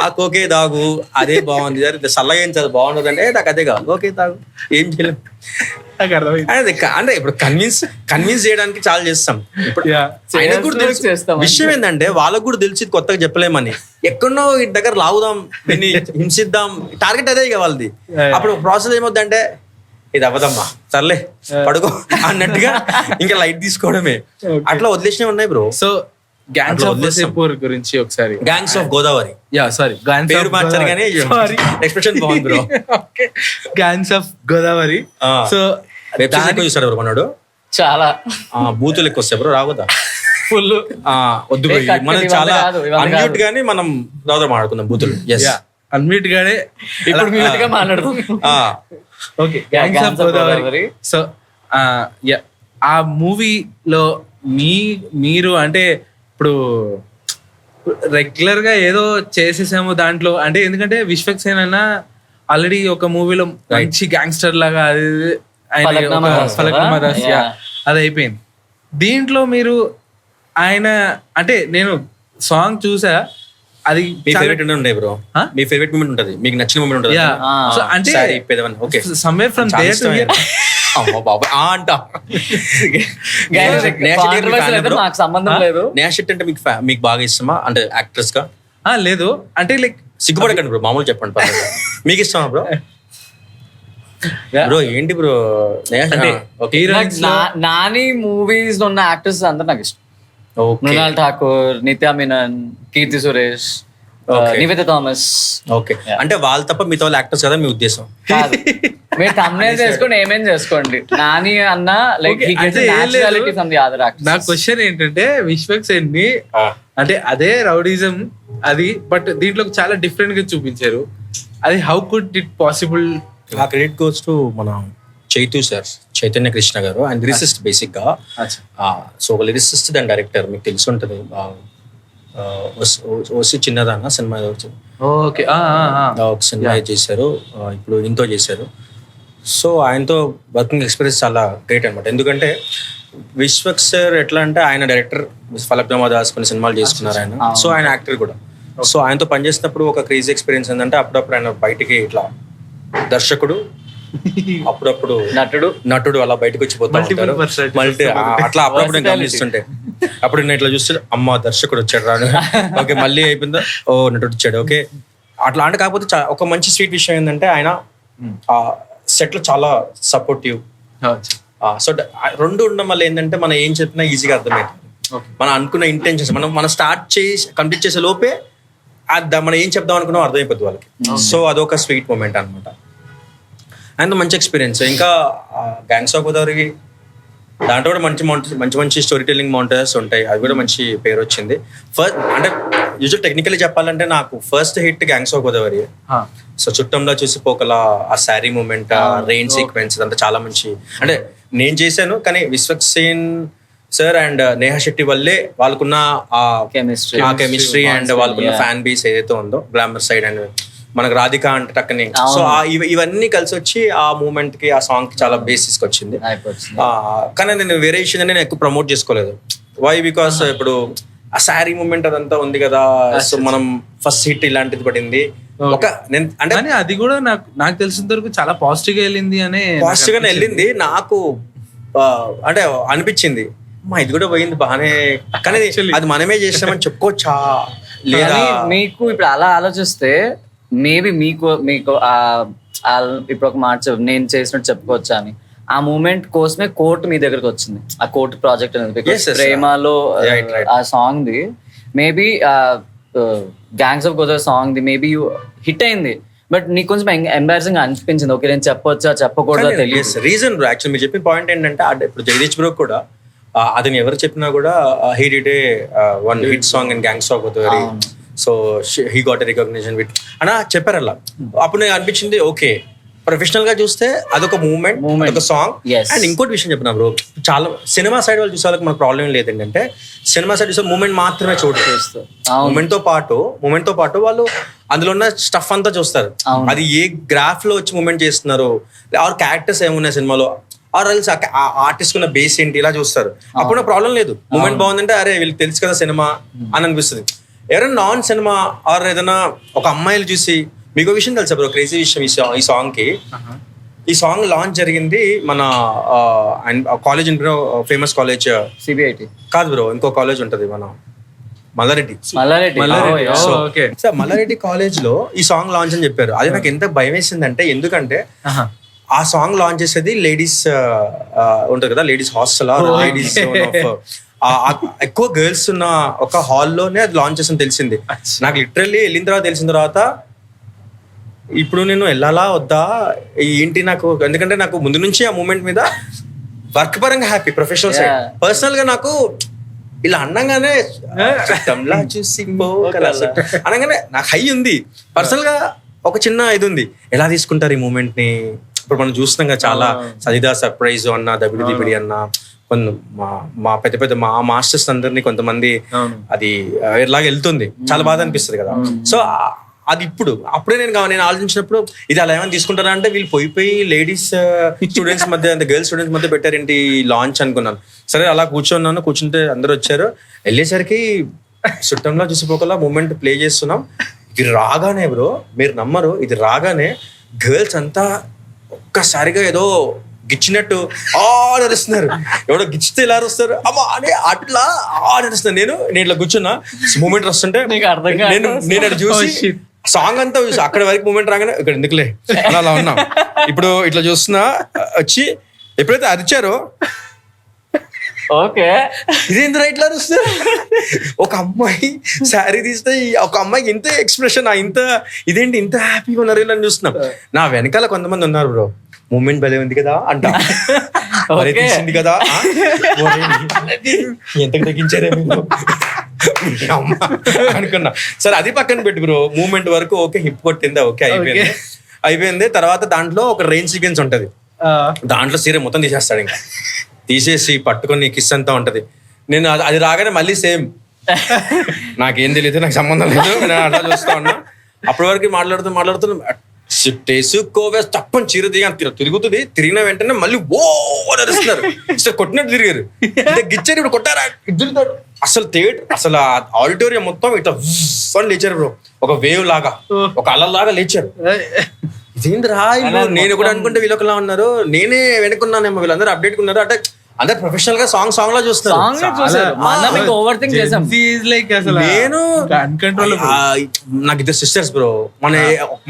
ఆకోకే తాగు, అదే బాగుంది సార్, చల్లగా ఏం చదువు బాగుండదు అంటే నాకు అదే కావాలి, ఓకే తాగు, ఏం చేయలేము. అంటే ఇప్పుడు కన్విన్స్ చేయడానికి చాలా చేస్తాం. ఇప్పుడు ఆయనకు కూడా తెలుసు విషయం ఏంటంటే వాళ్ళకు కూడా తెలిసి కొత్తగా చెప్పలేమని, ఎక్కడో ఇంటి దగ్గర లాగుదాం, దీన్ని హింసిద్దాం, టార్గెట్ అదే ఇక వాళ్ళది. అప్పుడు ప్రాసెస్ ఏమవుతుందంటే ఇది అవ్వదమ్మా సర్లే పడుకో అన్నట్టుగా ఇంకా లైట్ తీసుకోవడమే, అట్లా వదిలేసినవి ఉన్నాయి bro. So gangs of Wasseypur గురించి ఒకసారి. గ్యాంగ్స్ ఆఫ్ గోదావరి, పేరు మార్చారు కానీ ఎక్స్ప్రెషన్ బాగుంది bro. Gangs of Godavari. So website ఎక్కువ చూస్తాడు బ్రో మనోడు, చాలా బూతులు ఎక్కువ వస్తాయి బ్రో. రావద్దా ఫుల్ వద్దు, మనం చాలా అన్మ్యూట్ గానీ మనం దాదాపు మాట్లాడుకుందాం బూతులు. అన్మ్యూట్ గానే ఇప్పుడు మాట్లాడుతున్నాం. Okay, gangs of Godavari. So ఆ మూవీలో మీరు అంటే ఇప్పుడు రెగ్యులర్ గా ఏదో చేసేసాము దాంట్లో అంటే, ఎందుకంటే విశ్వక్సేన్ అన్న ఆల్రెడీ ఒక మూవీలో మంచి గ్యాంగ్స్టర్ లాగా ఫలక్నామా దాస్ అది అయిపోయింది. దీంట్లో మీరు ఆయన అంటే నేను సాంగ్ చూసా, అది మీ ఫేవరెట్ ఉండే బ్రో, మీ ఫేవరెట్ మూమెంట్ ఉంటది, మీకు నచ్చిన మూమెంట్ ఉంటది అంటే okay somewhere from there to here. నాకు సంబంధం లేదు. నేషట్ అంటే మీకు బాగా ఇష్టమా అంటే యాక్ట్రెస్ గా? లేదు అంటే లైక్ సిగ్గుపడకండి బ్రో, మామూలు చెప్పండి. మీకు ఇష్టమా బ్రో? బ్రో ఏంటి బ్రో అంటే నాని మూవీస్ లో ఉన్న యాక్టర్స్ అందరు నాకు ఇష్టం. మృణాల్ ఠాకూర్, నిత్యా మీనన్, కీర్తి సురేష్, నివేద థామస్. ఓకే, అంటే వాళ్ళు తప్ప మిగతా వాళ్ళు యాక్టర్స్ కదా మీ ఉద్దేశం? మీరు thumbnail చేసుకోండి, ఏమేం చేసుకోండి. నాని అన్న లైక్ నా క్వశ్చన్ ఏంటంటే విశ్వక్సేన్ ని అంటే అదే రౌడిజం అది, బట్ దీంట్లో చాలా డిఫరెంట్ గా చూపించారు. అది హౌ కుడ్ ఇట్ పాసిబుల్? ఆ క్రెడిట్ గోస్ టు మన చైతు సార్, చైతన్య కృష్ణ గారు. ఆయన లిరిసిస్ట్ బేసిక్ గా. సో ఒక లిరిసిస్ట్ దాని డైరెక్టర్ మీకు తెలిసి ఉంటది. ఓసి చిన్నదాన్న సినిమా ఓకే ఒక సినిమా చేశారు, ఇప్పుడు ఇంతో చేశారు. సో ఆయనతో వర్కింగ్ ఎక్స్పీరియన్స్ చాలా గ్రేట్ అనమాట. ఎందుకంటే విశ్వక్ సార్ ఎట్లా అంటే ఆయన డైరెక్టర్, ఫలక్నామా దాస్ కొన్ని సినిమాలు చేసుకున్నారు ఆయన. సో ఆయన యాక్టర్ కూడా. సో ఆయనతో పనిచేసినప్పుడు ఒక క్రేజీ ఎక్స్పీరియన్స్ ఏంటంటే అప్పుడప్పుడు ఆయన బయటికి ఇట్లా దర్శకుడు, అప్పుడప్పుడు నటుడు అలా బయటకు వచ్చిపోతా ఉంటారు. అట్లా అప్పుడప్పుడు నేను గమనిస్తుంటే అప్పుడు నేను ఇట్లా చూస్తే అమ్మ దర్శకుడు వచ్చాడు రాను, ఓకే మళ్ళీ అయిపోయిందా, ఓ నటుడు వచ్చాడు, ఓకే అట్లా. అంటే కాకపోతే ఒక మంచి స్వీట్ విషయం ఏంటంటే ఆయన సెట్ లో చాలా సపోర్టివ్. సో రెండు ఉండడం వల్ల ఏంటంటే మనం ఏం చెప్పినా ఈజీగా అర్థమవుతుంది. మనం అనుకున్న ఇంటెన్షన్స్ మనం స్టార్ట్ చేసి కంప్లీట్ చేసే లోపే మనం ఏం చెప్దాం అనుకున్నాం అర్థమైపోద్ది వాళ్ళకి. సో అదొక స్వీట్ మూమెంట్ అనమాట. అండ్ మంచి ఎక్స్పీరియన్స్. ఇంకా గ్యాంగ్స్ ఆఫ్ గోదావరి దాంట్లో కూడా మంచి స్టోరీ టెల్లింగ్ మౌంటైన్స్ ఉంటాయి, అది కూడా మంచి పేరు వచ్చింది. ఫస్ట్ అంటే యూజువల్ టెక్నికల్లీ చెప్పాలంటే నాకు first hit gangs of Godavari. So చుట్టంలో చూసి పోకలా, ఆ శారీ మూమెంట్, రెయిన్ సీక్వెన్స్ అంతా చాలా మంచి. అంటే నేను చేశాను కానీ విశ్వక్ సేన్ సార్ అండ్ నేహా శెట్టి వల్లే వాళ్ళకున్న ఆ కెమిస్ట్రీ అండ్ వాళ్ళకున్న ఫ్యాన్ బేస్ ఏదైతే ఉందో గ్లామర్ సైడ్ అండ్ మనకు రాధిక అంటే టక్కని. సో ఇవన్నీ కలిసి వచ్చి ఆ మూమెంట్ కి, ఆ సాంగ్ కి చాలా బేస్ తీసుకొచ్చింది. కానీ నేను వేరే విషయం నేను ఎక్కువ ప్రమోట్ చేసుకోలేదు. వై బికాస్ ఇప్పుడు ఆ శారీ మూమెంట్ అదంతా ఉంది కదా. సో మనం ఫస్ట్ హిట్ ఇలాంటిది పడింది. అంటే అది కూడా నాకు తెలిసినంత వరకు చాలా పాజిటివ్ గా వెళ్ళింది అనే పాజిటివ్ గానే వెళ్ళింది. నాకు అంటే అనిపించింది ఇది కూడా పోయింది బాగానే, కానీ అది మనమే చేసామని చెప్పుకోవచ్చా లేదా? మీకు ఇప్పుడు అలా ఆలోచిస్తే మేబీ మీకు ఇప్పుడు ఒక మాట నేను చేసినట్టు చెప్పుకోవచ్చా అని, ఆ మూమెంట్ కోసమే కోర్టు మీ దగ్గరకు వచ్చింది, ఆ కోర్టు ప్రాజెక్ట్ అనేది. ప్రేమలో ఆ song the maybe gangs of Godavari song the maybe hit అయింది, బట్ నీకు కొంచెం ఎంబారసింగ్ అనిపించింది. ఓకే నేను చెప్పొచ్చా చెప్పకూడదా తెలియదు. రీజన్ యాక్చువల్ మీరు చెప్పిన పాయింట్ ఏంటంటే ఇప్పుడు జగదీష్ బ్రో కూడా అతను ఎవరు చెప్పినా కూడా he did a one hit song in gangs of Godavari. So he got a recognition with అలా చెప్పారు అలా. అప్పుడు నాకు అనిపించింది ఓకే ప్రొఫెషనల్ గా చూస్తే అదొక మూమెంట్, ఒక సాంగ్. అండ్ ఇంకోటి విషయం చెప్పిన బ్రో, చాలా సినిమా సైడ్ వాళ్ళు చూసే వాళ్ళకి మనకు ప్రాబ్లం లేదు ఏంటంటే సినిమా సైడ్ చూసే మూమెంట్ మాత్రమే చూడలేదు. మూమెంట్ తో పాటు వాళ్ళు అందులో ఉన్న స్టఫ్ అంతా చూస్తారు. అది ఏ గ్రాఫ్ లో వచ్చి మూమెంట్ చేస్తున్నారు, ఆర్ క్యారెక్టర్స్ ఏమున్నాయి సినిమాలో, ఆర్ ఎల్స్ ఆర్టిస్ట్ ఉన్న బేస్ ఏంటి, ఇలా చూస్తారు. అప్పుడు ప్రాబ్లం లేదు. మూమెంట్ బాగుందంటే అరే వీళ్ళకి తెలుసు కదా సినిమా అని అనిపిస్తుంది. ఎవరైనా నాన్ సినిమా ఆర్ ఏదైనా ఒక అమ్మాయిలు చూసి, మీకు విషయం తెలుసా బ్రో, క్రేజీ విషయం ఈ సాంగ్ కి. ఈ సాంగ్ లాంచ్ జరిగింది మన college bro, famous college CBIT కాదు బ్రో, ఇంకో కాలేజ్ ఉంటది మన మల్లారెడ్డి కాలేజ్ లో ఈ సాంగ్ లాంచ్ అని చెప్పారు. అది నాకు ఎంత భయం వేసిందంటే, ఎందుకంటే ఆ సాంగ్ లాంచ్ చేసేది లేడీస్ ఉంటుంది కదా, లేడీస్ హాస్టల్, లేడీస్ ఎక్కువ గర్ల్స్ ఉన్న ఒక హాల్లోనే అది లాంచ్ చేసిన తెలిసింది నాకు. లిటరల్లీ వెళ్ళిన తెలిసిన తర్వాత ఇప్పుడు నేను వెళ్ళాలా వద్దా ఏంటి నాకు, ఎందుకంటే నాకు ముందు నుంచి ఆ మూమెంట్ మీద వర్క్ పరంగా హ్యాపీ, ప్రొఫెషనల్ సైడ్. పర్సనల్ గా నాకు ఇలా అనగానే చూసి అనగానే నాకు హై ఉంది. పర్సనల్ గా ఒక చిన్న ఇది ఉంది, ఎలా తీసుకుంటారు ఈ మూమెంట్ ని. ఇప్పుడు మనం చూస్తున్నాం కదా చాలా, సజిదా సర్ప్రైజ్ అన్న, దబిడి అన్న, మా పెద్ద మా మాస్టర్స్ అందరినీ కొంతమంది అది ఇలాగ వెళ్తుంది, చాలా బాధ అనిపిస్తుంది కదా. సో అది అప్పుడే నేను ఆలోచించినప్పుడు ఇది అలా ఏమైనా తీసుకుంటారా అంటే వీళ్ళు పోయి లేడీస్ స్టూడెంట్స్ మధ్య, గర్ల్స్ స్టూడెంట్స్ మధ్య పెట్టారేంటి లాంచ్ అనుకున్నాను. సరే అలా కూర్చుంటే అందరు వచ్చారు. వెళ్ళేసరికి చుట్టంలో చూసిపోకలా మూమెంట్ ప్లే చేస్తున్నాం. ఇది రాగానే బ్రో మీరు నమ్మరు, ఇది రాగానే గర్ల్స్ అంతా ఒక్కసారిగా ఏదో గిచ్చినట్టు నడుస్తున్నారు. ఎవడో గిచ్చితే ఇలా వస్తారు అమ్మా అని అట్లా నడుస్తున్నారు. నేను ఇట్లా కూర్చున్నా, మూమెంట్ వస్తుంటే నేను అటు చూసి సాంగ్ అంతా చూసి అక్కడ వరకు మూమెంట్ రాగానే ఇక్కడ ఎందుకులే అలా ఉన్నా. ఇప్పుడు ఇట్లా చూస్తున్నా, వచ్చి ఎప్పుడైతే అరిచారో ఓకే ఇదేంద్ర ఇట్లా అరుస్తారు. ఒక అమ్మాయి శారీ తీస్తే ఒక అమ్మాయికి ఇంత ఎక్స్ప్రెషన్, ఇదేంటి ఇంత హ్యాపీగా ఉన్నారు ఇలా చూస్తున్నాం. నా వెనకాల కొంతమంది ఉన్నారు బ్రో, మూమెంట్ భలే ఉంది కదా అంట, తీసింది కదా, ఎంతకు తగ్గించారే అనుకున్నా. సరే అది పక్కన పెట్టి బ్రో, మూమెంట్ వరకు ఓకే, హిప్ కొట్టిందా ఓకే, అయిపోయింది. తర్వాత దాంట్లో ఒక రెయిన్ సీక్వెన్స్ ఉంటది, దాంట్లో సీరే మొత్తం తీసేస్తాడు. ఇంకా తీసేసి పట్టుకొని కిస్ అంతా ఉంటది. నేను అది రాగానే మళ్ళీ సేమ్, నాకేం తెలియదు, నాకు సంబంధం లేదు, నేను అట్లా చూస్తా ఉన్నా. అప్పటి వరకు మాట్లాడుతూ టేసుకోవే తప్పని చీర తిరుగుతుంది. తిరిగిన వెంటనే మళ్ళీ ఓ అని అరుస్తున్నారు. కొట్టినట్టు తిరిగారు, గిచ్చారు, ఇప్పుడు కొట్టారా ఇద్దరు. అసలు అసలు ఆడిటోరియం మొత్తం ఇట్లా అని లేచారు బ్రో, ఒక వేవ్ లాగా, ఒక అలలాగా లేచారు. ఇదేంటి రా, నేను కూడా అనుకుంటే వీళ్ళొకలా ఉన్నారు, నేనే వెనుకున్నానేమో, వీళ్ళందరూ అప్డేట్ ఉన్నారు అంటే అందరు ప్రొఫెషనల్ గా సాంగ్ లా చూస్తారు. నేను నాకు ఇద్దరు సిస్టర్స్ బ్రో.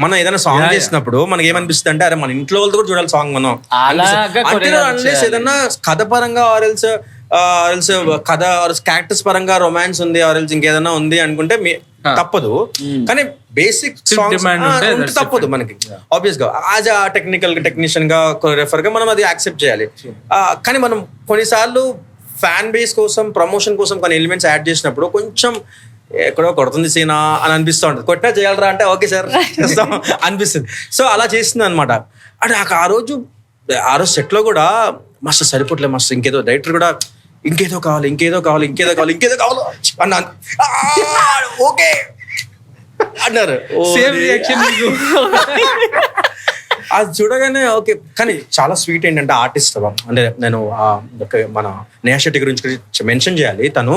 మనం ఏదైనా సాంగ్ చేసినప్పుడు మనకి ఏమనిపిస్తుంది అంటే, అరే మన ఇంట్లో వాళ్ళతో కూడా చూడాలి సాంగ్ మనం. అన్లెస్ ఏదన్నా కథ పరంగా ఆరెల్స్ కథ క్యారెక్టర్స్ పరంగా రొమాన్స్ ఉంది, ఆరెల్స్ ఇంకేదైనా ఉంది అనుకుంటే తప్పదు. కానీ బేసిక్ సాంగ్స్ తప్పదు మనకి ఆబ్వియస్ గా. యాజ్ ఆ టెక్నీషియన్ గా, కొరియోగ్రాఫర్ గా మనం అది యాక్సెప్ట్ చేయాలి. కానీ మనం కొన్నిసార్లు ఫ్యాన్ బేస్ కోసం, ప్రమోషన్ కోసం కొన్ని ఎలిమెంట్స్ యాడ్ చేసినప్పుడు కొంచెం ఎక్కడో కొడుతుంది సీనా అని అనిపిస్తూ ఉంటుంది. కొట్టా చేయాలరా అంటే ఓకే సార్ చేస్తాం అనిపిస్తుంది. సో అలా చేస్తుంది అనమాట. అంటే ఆ రోజు సెట్ లో కూడా మస్తు సరిపోట్లే, మస్తు ఇంకేదో డైరెక్టర్ కూడా ఇంకేదో కావాలి అన్నా. ఓకే అన్నారు. అది చూడగానే ఓకే. కానీ చాలా స్వీట్ ఏంటంటే ఆర్టిస్ట్ అంటే నేను మన నేహా శెట్టి గురించి మెన్షన్ చేయాలి. తను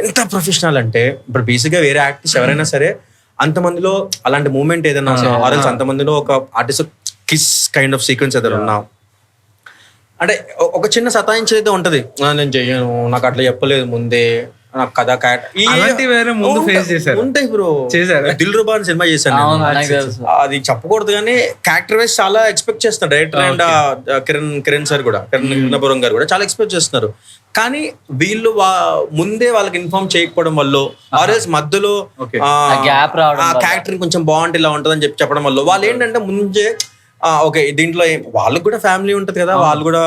ఎంత ప్రొఫెషనల్ అంటే, ఇప్పుడు బేసిక్గా వేరే ఆర్టిస్ట్ ఎవరైనా సరే అంతమందిలో అలాంటి మూమెంట్ ఏదైనా ఆర్ఎల్స్ అంతమందిలో ఒక artist kiss kind of sequence ఏదైనా ఉన్నా అంటే ఒక చిన్న సతాయించేది ఉంటది. నేను చెయ్యను, నాకు అట్లా చెప్పలేదు ముందే, నాకు కథ ఉంటాయి బ్రో. దిల్ రుబా అని సినిమా చేశాను, అది చెప్పకూడదు కానీ క్యారెక్టర్ వైజ్ చాలా ఎక్స్పెక్ట్ చేస్తున్నారు డైరెక్టర్ అండ్ కిరణ్ సార్ కూడా, కిరణ్ గారు కూడా చాలా ఎక్స్పెక్ట్ చేస్తున్నారు. కానీ వీళ్ళు ముందే వాళ్ళకి ఇన్ఫార్మ్ చేయకపోవడం వల్ల, ఆర్ఎల్స్ మధ్యలో ఆ క్యారెక్టర్ కొంచెం బాగుంటే ఇలా ఉంటదని చెప్పడం వల్ల వాళ్ళు ఏంటంటే ముందే ఓకే దీంట్లో వాళ్ళకి కూడా ఫ్యామిలీ ఉంటది కదా, వాళ్ళు కూడా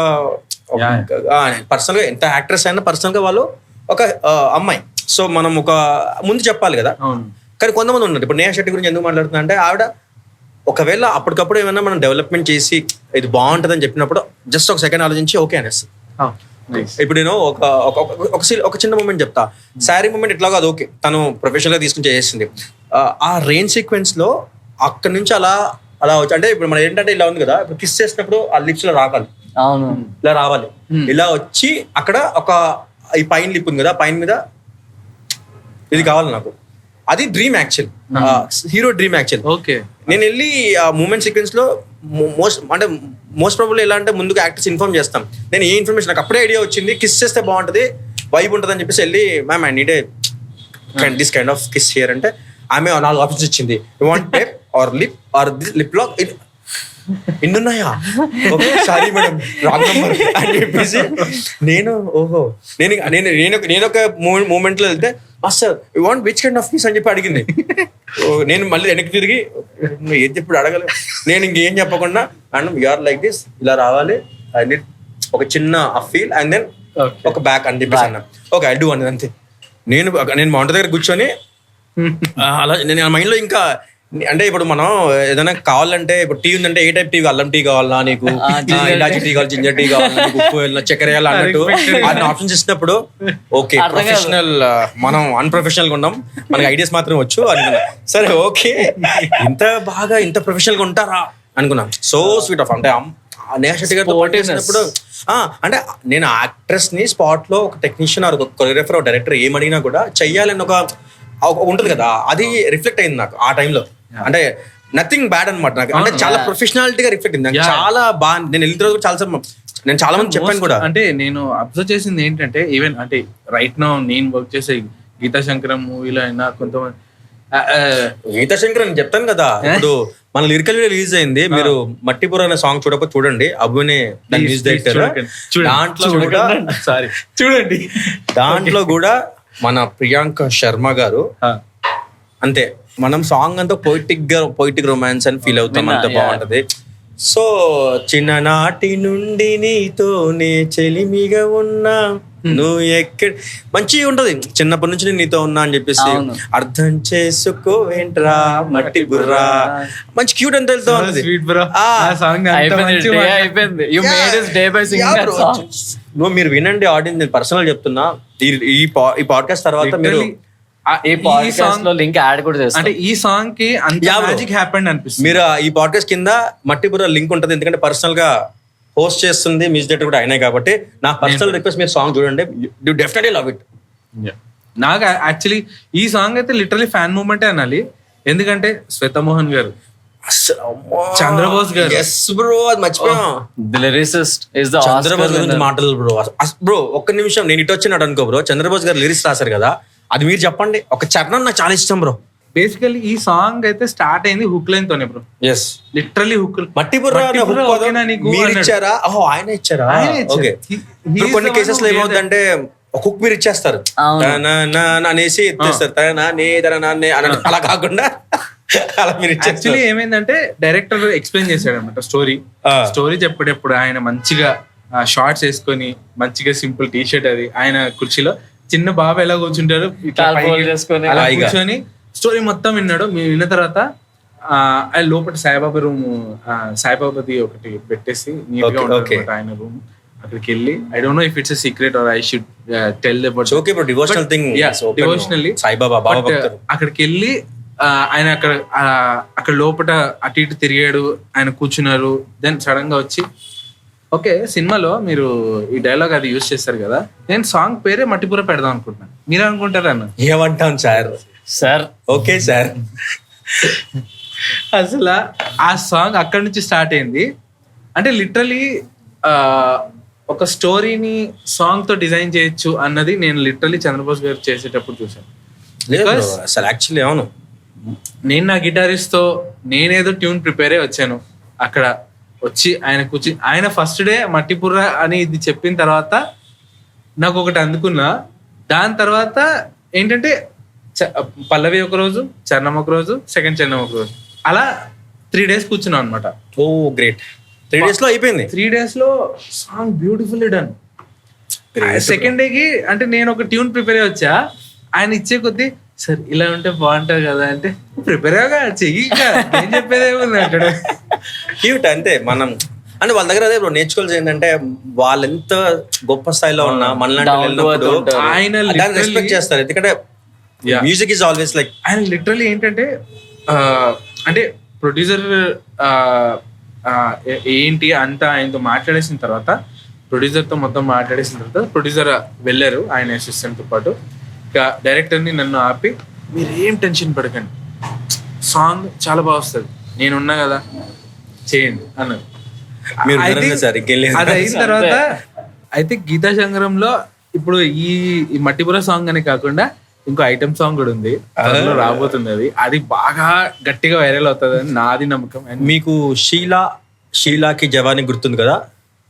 పర్సనల్ గా ఎంత యాక్ట్రెస్ అయినా పర్సనల్ గా వాళ్ళు ఒక అమ్మాయి. సో మనం ఒక ముందు చెప్పాలి కదా. కానీ కొంతమంది ఉన్నారు, ఇప్పుడు నేహా శెట్టి గురించి ఎందుకు మాట్లాడుతున్నా అంటే, ఆవిడ ఒకవేళ అప్పటికప్పుడు ఏమైనా మనం డెవలప్మెంట్ చేసి ఇది బాగుంటుంది అని చెప్పినప్పుడు జస్ట్ ఒక సెకండ్ ఆలోచించి ఓకే అనేస్తుంది. ఇప్పుడు నేను ఒక చిన్న మూమెంట్ చెప్తా. శారీ మూమెంట్ ఇట్లా కాదు, ఓకే తను ప్రొఫెషనల్ గా తీసుకుని చేసింది. ఆ రెయిన్ సీక్వెన్స్ లో అక్కడి నుంచి అలా వచ్చి, అంటే ఇప్పుడు మనం ఏంటంటే ఇలా ఉంది కదా, ఇప్పుడు కిస్ చేసినప్పుడు ఆ లిప్స్ లో రావాలి, ఇలా రావాలి, ఇలా వచ్చి అక్కడ ఒక ఈ పైన లిప్ ఉంది కదా, పైన మీద ఇది కావాలి నాకు. అది dream actual, hero dream actual. Okay, నేను వెళ్ళి ఆ మూమెంట్ సీక్వెన్స్ లో మోస్ట్ ప్రాబబ్లీ ఎలా అంటే ముందుగా యాక్టర్స్ ఇన్ఫార్మ్ చేస్తాం. నేను ఏ ఇన్ఫర్మేషన్ నాకు అప్పుడే ఐడియా వచ్చింది, కిస్ చేస్తే బాగుంటది, వైబ్ ఉంటుంది అని చెప్పేసి వెళ్ళి ma'am I need this kind of kiss here అంటే, ఆమె 4 ఆప్షన్స్ ఇచ్చింది. You want tape or lip or lip lock, ఇన్నున్నాయా? సారీ మేడం రాంగ్ నంబర్ అని చెప్పేసి నేను ఒక మూమెంట్ లో వెళ్తే, sir you want which kind of kiss అని చెప్పి అడిగింది. నేను మళ్ళీ వెనక్కి తిరిగి ఏం చెప్పి అడగలేదు. నేను ఇంకేం చెప్పకుండా అండ్ యూఆర్ లైక్ దిస్, ఇలా రావాలి, ఐ నీడ్ ఒక చిన్న ఫీల్ అండ్ దెన్ ఒక బ్యాక్ అని చెప్పేసి అన్నా. ఓకే ఐ డూ అన్నది అంతే. నేను మౌంట దగ్గర కూర్చొని అలా నేను ఆ మైండ్ లో ఇంకా అంటే, ఇప్పుడు మనం ఏదైనా కావాలంటే, ఇప్పుడు టీ ఉందంటే ఏ టైప్ టీ, అల్లం టీ కావాలా నీకు, ఇలాచి టీ కావాలి, జింజర్ టీ కావాలా, ఉప్పు చక్కెర వేయాలి అన్నట్టు అన్ని ఆప్షన్స్ ఇచ్చినప్పుడు ఓకే ప్రొఫెషనల్, మనం అన్ప్రొఫెషనల్ గా ఉన్నాం, మనకి ఐడియాస్ మాత్రం వచ్చు అనుకున్నా. సరే ఓకే ఇంత ప్రొఫెషనల్ గా ఉంటారా అనుకున్నాం. సో స్వీట్ ఆఫ్ అంటే నేహా శెట్టి గారితో చేసినప్పుడు అంటే నేను యాక్ట్రెస్ ని స్పాట్ లో ఒక టెక్నీషియన్ ఆర్ కొరియోగ్రాఫర్ డైరెక్టర్ ఏమడిగినా కూడా చెయ్యాలని ఒక ఉంటది కదా, అది రిఫ్లెక్ట్ అయింది నాకు ఆ టైంలో. అంటే నథింగ్ బ్యాడ్ అనమాట నాకు, అంటే చాలా ప్రొఫెషనాలిటీగా రిఫ్లెక్ట్ అయింది. చాలా బాగా నేను వెళ్ళిన రోజు నేను చాలా మంది చెప్పాను కూడా. అంటే నేను అబ్జర్వ్ చేసింది ఏంటంటే, ఈవెన్ అంటే రైట్ నౌ నేను వర్క్ చేసే గీతా శంకరం మూవీలో అయినా కొంతమంది, గీతా శంకరం నేను చెప్తాను కదా, ఇప్పుడు మన లిరికల్ రిలీజ్ అయింది, మీరు మట్టిపుర అనే సాంగ్ చూడకపోతే చూడండి, అబ్బునే మ్యూజిక్ డైరెక్టర్. దాంట్లో కూడా మన ప్రియాంక శర్మ గారు అంతే, మనం సాంగ్ అంతా పొయిటిక్ రొమాన్స్ అని ఫీల్ అవుతాం, అంత బాగుంటది. సో చిన్ననాటి నుండి నీతోనే చెలిమిగా ఉన్నా, నువ్వు ఎక్కడ మంచిగా ఉంటది, చిన్నప్పటి నుంచి నేను నీతో ఉన్నా అని చెప్పేసి, అర్థం చేసుకోవేంట్రా మట్టి బుర్రా, మంచి క్యూట్ అని తెలుస్తూ ఉంటది. నువ్వు మీరు వినండి ఆడియన్స్, నేను పర్సనల్ చెప్తున్నా, ఈ పాడ్కాస్ట్ తర్వాత మీరు ఈ పాడ్కాస్ట్ లో లింక్ యాడ్ కూడా చేస్తాం. అంటే ఈ సాంగ్ కి అంత Yeah, bro. మ్యాజిక్ హ్యాపెండ్ అనిపిస్తుంది. మీరు ఈ పాడ్కాస్ట్ కింద మట్టిపుర లింక్ ఉంటుంది, ఎందుకంటే పర్సనల్ గా హోస్ట్ చేస్తుంది మ్యూజిక్ డైరెక్టర్ కూడా అయినాయి కాబట్టి నా పర్సనల్ రిక్వెస్ట్ మీరు సాంగ్ చూడండి, యూ డెఫినెట్లీ లవ్ ఇట్. నాకు యాక్చువల్లీ ఈ సాంగ్ అయితే లిటరలీ ఫ్యాన్ మూమెంటే అనాలి. ఎందుకంటే శ్వేతమోహన్ గారు, చంద్రబోస్ గారు. ఎస్ బ్రో, అది మర్చిపోయాం. The lyricist is the Chandrabose Oscar గురించి winner. మాటలు బ్రో. బ్రో ఒక్క నిమిషం, నేను ఇటు వచ్చినాడు అనుకో బ్రో, చంద్రబోస్ గారు లిరిక్స్ రాశారు కదా, అది మీరు చెప్పండి. ఒక చరణం నాకు చాలా ఇష్టం బ్రో. బేసికల్లీ ఈ సాంగ్ అయితే స్టార్ట్ అయింది హుక్ లైన్ తోనే బ్రో. Yes, literally hook. మట్టిపుర్ర అనే hook పదం ఓకేనా నీకు మీరు అన్నాడు. ఇచ్చారా? ఓహో, ఆయన ఇచ్చారా? ఆయనే ఇచ్చారు. ఓకే. ఇప్పుడు కొన్ని కేసెస్ లో ఏమవుతుందంటే ఒక హుక్ మీరు ఇచ్చేస్తారు, అవును. తన అనేసి ఎత్తేస్తారు, అలా కాకుండా అలా మీరు యాక్చువల్లీ ఇచ్చేస్తారు. ఏమైందంటే డైరెక్టర్ ఎక్స్ప్లెయిన్ చేశాడు అనమాట స్టోరీ చెప్పేటప్పుడు. ఆయన మంచిగా షార్ట్స్ వేసుకొని మంచిగా సింపుల్ టీ షర్ట్, అది ఆయన కుర్చీలో చిన్న బాబు ఎలా కూర్చుంటారు ఇట్లా కాలు పైకి fold చేసుకొని. అలా హాయిగా. కూర్చొని స్టోరీ మొత్తం విన్నాడు. మేము విన్న తర్వాత ఆయన లోపల సాయిబాబా రూమ్, సాయిబాబాది ఒకటి పెట్టేసి నీట్ గా Okay, ఉంటుంది okay. అన్నమాట ఆయన రూమ్. అక్కడికి వెళ్ళి I don't know if it's secret or I should tell about okay bro, devotional thing. Devotionally Saibaba Baba భక్తుడు. అక్కడికి వెళ్ళి ఆయన అక్కడ లోపల అటు ఇటు తిరిగాడు, ఆయన కూర్చున్నారు. దెన్ సడన్ గా వచ్చి ఓకే సినిమాలో మీరు ఈ డైలాగ్ అది యూజ్ చేస్తారు కదా, నేను సాంగ్ పేరే మట్టిపుర పెడదాం అనుకుంటున్నాను, మీరు అనుకుంటారా అన్న? ఏమంటాం సార్? Sir okay sir. అసలు ఆ సాంగ్ అక్కడి నుంచి స్టార్ట్ అయింది. అంటే లిటరలీ ఒక స్టోరీని సాంగ్ తో డిజైన్ చేయొచ్చు అన్నది నేను లిటరలీ చంద్రబోస్ గారు చేసేటప్పుడు చూసాను. లేదు bro, అసలు యాక్చువల్లీ అవును. నేను నా గిటారిస్ట్ తో నేనేదో ట్యూన్ ప్రిపేర్ అయ్యి వచ్చాను. అక్కడ వచ్చి ఆయన కూర్చి ఆయన ఫస్ట్ డే మట్టిపుర్ర అని ఇది చెప్పిన తర్వాత నాకు ఒకటి అందుకున్నా. దాని తర్వాత ఏంటంటే పల్లవి ఒక రోజు, చరణం ఒక రోజు, సెకండ్ చరణం ఒక రోజు, అలా 3 days కూర్చున్నాం అనమాట. ఓ గ్రేట్, 3 days లో అయిపోయింది. 3 days లో సాంగ్ బ్యూటిఫుల్లీ డన్. సెకండ్ డేకి అంటే నేను ఒక ట్యూన్ ప్రిపేర్ అయ్యి వచ్చా, ఆయన ఇచ్చే కొద్దీ సార్ ఇలా ఉంటే బాగుంటది కదా అంటే ప్రిపేర్ గా చెయ్యి, ఏం చెప్పేది ఏముంది అంటాడు. క్యూట్ అంతే. మనం అంటే వాళ్ళ దగ్గర అదే బ్రో నేర్చుకోవాల్సి ఏంటంటే వాళ్ళు ఎంత గొప్ప స్థాయిలో ఉన్నా మనలాంటి Down to వెళ్ళినప్పుడు earth ఉంటారు. ఆయన దాన్ని literally- రెస్పెక్ట్ చేస్తారు, ఎందుకంటే Yeah. Music is always like. ఆయన లిటరలీ ఏంటంటే అంటే ప్రొడ్యూసర్ ఏంటి అంతా ఆయనతో మాట్లాడేసిన తర్వాత, ప్రొడ్యూసర్తో మొత్తం మాట్లాడేసిన తర్వాత ప్రొడ్యూసర్ వెళ్ళారు ఆయన అసిస్టెంట్తో పాటు. ఇక డైరెక్టర్ని నన్ను ఆపి మీరు ఏం టెన్షన్ పడకండి, సాంగ్ చాలా బాగా వస్తుంది, నేనున్నా కదా చేయండి అన్నారు. మీరు I వినరంగా think సార్, ఇంకేం లేదు. అది అయిన తర్వాత అయితే గీతా సంగ్రహంలో ఇప్పుడు ఈ మట్టిపుర సాంగ్ అని కాకుండా ఇంకో ఐటమ్ సాంగ్ కూడా ఉంది, త్వరలో రాబోతుంది. అది బాగా గట్టిగా వైరల్ అవుతుంది అని నాది నమ్మకం. అండ్ మీకు షీలాకి జవాని గుర్తుంది కదా,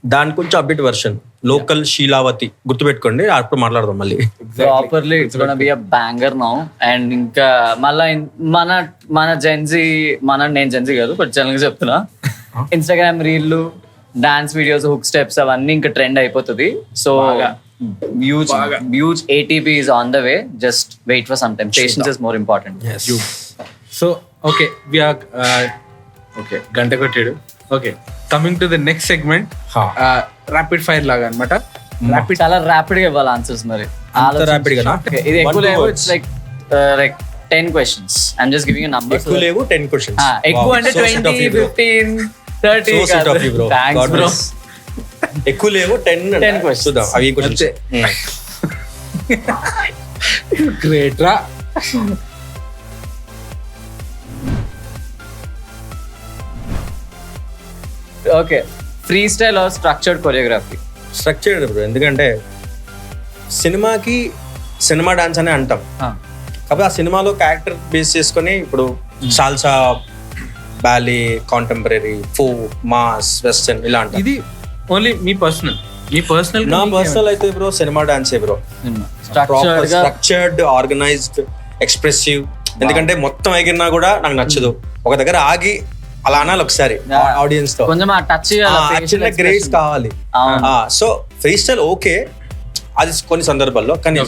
దాని కొంచెం అప్డేట్ వర్షన్ లోకల్ షీలావతి గుర్తుపెట్టుకోండి, అప్పుడు మాట్లాడదాం మళ్ళీ. Properly it's gonna be a banger now. And ఇంకా మళ్ళా మన జెన్జీ, నేను జెన్జీ కాదు బట్ జనరల్గా చెప్తున్నా, ఇన్స్టాగ్రామ్ రీల్లు, డాన్స్ వీడియోస్, హుక్ స్టెప్స్ అవన్నీ ఇంకా ట్రెండ్ అయిపోతుంది. So huge ATP is on the way. Just wait for some time. Patience is more important. So okay okay గంట కొట్టాడు. Okay, coming to the next segment, rapid fire లాగా అనమాట. చాలా rapid గా ఇవ్వాలి ఆన్సర్స్ మరి. అంత rapid గానా? Okay, ఇది ఎక్కువ 1 లేవు. words. It's like 10 questions. I'm just giving you numbers. ఎక్కువ లేవు 10 questions. ఎక్కువ Wow, అంటే so sweet of 20, you, bro. 15, 30. So sweet of you, bro. Thanks God bro. bless. ఎక్కువ లేవు 10 questions. చూద్దాం అవి క్వశ్చన్స్. గ్రేట్ రా. Okay, freestyle or structured choreography? Structured bro, ఎందుకంటే సినిమా డాన్స్ అనే అంటాం కాబట్టి ఆ సినిమాలో క్యారెక్టర్ బేస్ చేసుకొని ఇప్పుడు salsa, belly, contemporary, folk, mass, western ఇలా అంటాం. ఇది ఓన్లీ మీ పర్సనల్ నా పర్సనల్ అయితే బ్రో సినిమా డాన్సే బ్రో. Structured గా స్ట్రక్చర్డ్, ఆర్గనైజ్డ్, ఎక్స్ప్రెసివ్. ఎందుకంటే మొత్తం ఎగిరినా కూడా నాకు నచ్చదు, ఒక దగ్గర ఆగి అలా అనాలి ఒకసారి ఆడియన్స్ తో, కొంచెం ఆ టచ్ చిన్న గ్రేస్ కావాలి. సో ఫ్రీ స్టైల్ ఓకే, అది కొన్ని సందర్భాల్లో, కానీ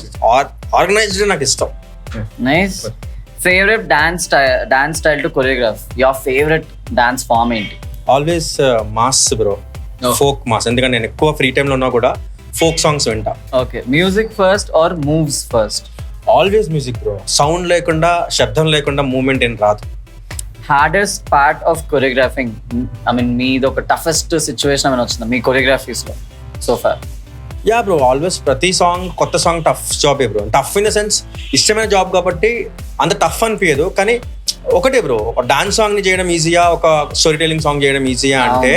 ఆర్గనైజ్డ్ నాకు ఇష్టం. Nice. Favourite dance style to choreograph, your favourite dance form ఏంటి? Always mass bro, folk mass. ఎందుకంటే నేను ఎక్కువ ఫ్రీ టైమ్ లో ఉన్నా కూడా ఫోక్ సాంగ్స్ వింటా. Okay, music first or moves first? Always music bro. Sound లేకుండా, శబ్దం లేకుండా మూమెంట్ ఏం రాదు. Hardest part of choreographing, I mean మీది ఒక టఫెస్ట్ సిచ్యువేషన్ ఏమైనా వచ్చిందా మీ కొరియోగ్రఫీస్ లో so far? Yeah bro, always ప్రతి సాంగ్ కొత్త సాంగ్ టఫ్ జాబే bro. Tough in the sense ఇష్టమైన జాబ్ కాబట్టి అంత టఫ్ అనిపించదు. కానీ ఒకటే బ్రో, ఒక డాన్స్ సాంగ్ ని చేయడం ఈజీయా, ఒక స్టోరీ టెలింగ్ సాంగ్ చేయడం ఈజీయా అంటే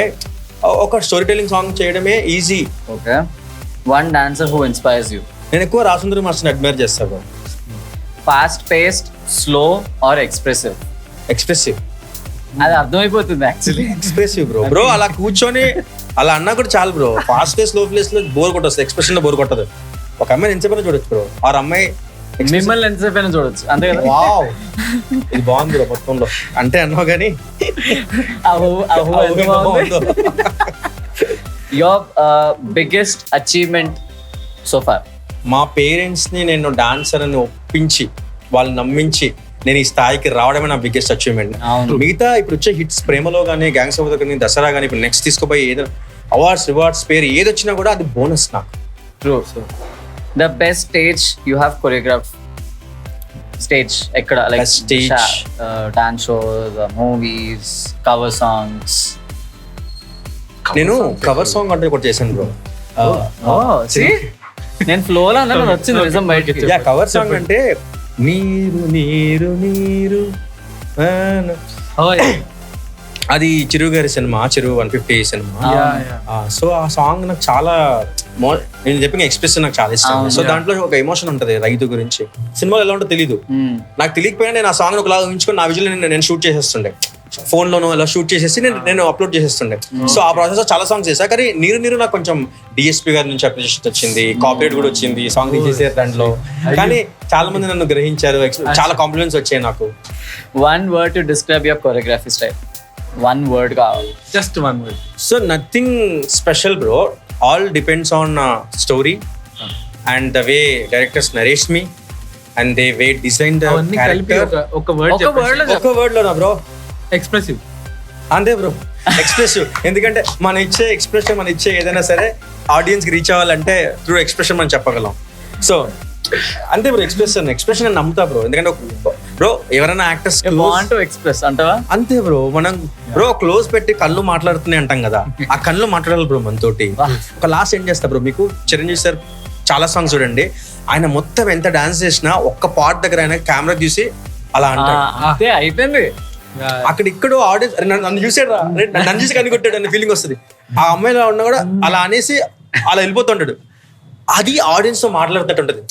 ఒక స్టోరీ టెలింగ్ సాంగ్ చేయడమే easy. Okay, one dancer who inspires you? నేను ఎక్కువ రాసుందరి మాస్టర్ని అడ్మైర్ చేస్తాను bro. Fast paced, slow or expressive? Expressive. అది అర్థమైపోతుంది యాక్చువల్లీ. Expressive bro. బ్రో అలా కూర్చొని అలా అన్నా కూడా చాలు bro. Fast place, slow place లో బోర్ కొట్టొస్తుంది, ఎక్స్ప్రెషన్ లో బోర్ కొట్టదు. ఒక అమ్మాయిని ఎంతసేపు చూడొచ్చు బ్రో, ఆ అమ్మాయి మిమ్మల్ని ఎంతసేపు అయినా చూడొచ్చు, అంతే కదా? వావ్, ఇది బాగుంది బ్రో మొత్తంలో. అంటే అన్నావు కానీ your biggest achievement so far? మా పేరెంట్స్ ని నేను డాన్సర్ అని ఒప్పించి, వాళ్ళు నమ్మించి నేను ఈ స్థాయికి రావడమే నా బిగ్గెస్ట్ అచీవ్మెంట్. మిగతా ఇప్పుడు వచ్చే హిట్స్, ప్రేమలో కానీ, గ్యాంగ్స్ ఆఫ్ కానీ, దసరా కానీ, ఇప్పుడు నెక్స్ట్ తీసుకోపోయి ఏదో అవార్డ్స్, రివార్డ్స్ పేరు ఏది వచ్చినా కూడా అది బోనస్ నాకు. True. The best stage you have choreograph? Stage ఎక్కడ? Like stage, dance shows, movies, cover songs? నేను కవర్ సాంగ్ అంటే ఒకటి చేశాను బ్రో. నేను ఫ్లోలో అన్నా వచ్చింది నిజం బయటికి. యా, కవర్ సాంగ్ అంటే నీరు నీరు నీరు అది చిరు గారి సినిమా, చిరు 150 సినిమా. సో ఆ సాంగ్ నాకు చాలా, నేను చెప్పిన ఎక్స్ప్రెషన్ నాకు చాలా ఇష్టం. సో దాంట్లో ఒక ఎమోషన్ ఉంటది రైతు గురించి. సినిమాలో ఎలా ఉంటుందో తెలీదు నాకు, తెలియకపోయినా నేను ఆ సాంగ్ ఒకలాగా ఊహించుకొని నా విజువల్ నేను షూట్ చేసేస్తుండే, ఫోన్ లోనో అలా షూట్ చేసేసి నేను అప్లోడ్ చేసేస్తుండే. సో ఆ ప్రాసెస్ లో చాలా సాంగ్స్ చేశా. కానీ నీరు నీరు నాకు కొంచెం డిఎస్పీ గారి నుంచి అప్రిషియేషన్ వచ్చింది, కాపీరైట్ కూడా వచ్చింది, సాంగ్ తీసేసారు దాంట్లో. కానీ చాలా మంది నన్ను గ్రహించారు, చాలా కాంప్లిమెంట్స్ వచ్చాయి నాకు. One word to describe your choreography style? One word కావాలి, just one word. So nothing special bro, all depends on story and the way directors narrates me and they way design the character. ఒక word లోనా bro? Expressive. అంతే bro, expressive. ఎందుకంటే మనం ఇచ్చే expression, మనం ఇచ్చే ఏదైనా సరే ఆడియన్స్ కి రీచ్ అవ్వాలంటే త్రూ ఎక్స్ప్రెషన్ మనం చెప్పగలం. సో అంతే బ్రో, ఎక్స్ప్రెషన్ అని నమ్ముతా బ్రో. ఎందుకంటే బ్రో ఎవరైనా యాక్టర్స్ ఎక్స్ప్రెస్ అంటావా? అంతే బ్రో. మనం బ్రో క్లోజ్ పెట్టి కళ్ళు మాట్లాడుతున్నాయి అంటాం కదా, ఆ కళ్ళు మాట్లాడాలి బ్రో మనతోటి. ఒక లాస్ట్ ఏం చేస్తా బ్రో, మీకు చిరంజీవి సార్ చాలా సాంగ్స్ చూడండి, ఆయన మొత్తం ఎంత డాన్స్ చేసినా ఒక్క పార్ట్ దగ్గర ఆయన కెమెరా చూసి అలా అంటాడు, అయిపోయింది. అక్కడ ఇక్కడ ఆడియన్స్ నన్ను చూసాడు, నన్ను చూసి కనికొట్టాడు అనే ఫీలింగ్ వస్తుంది. ఆ అమ్మాయిలో ఉన్నా కూడా అలా అనేసి అలా వెళ్ళిపోతుంటాడు. అది ఆడియన్స్ తో మాట్లాడుతూ ఉంటది.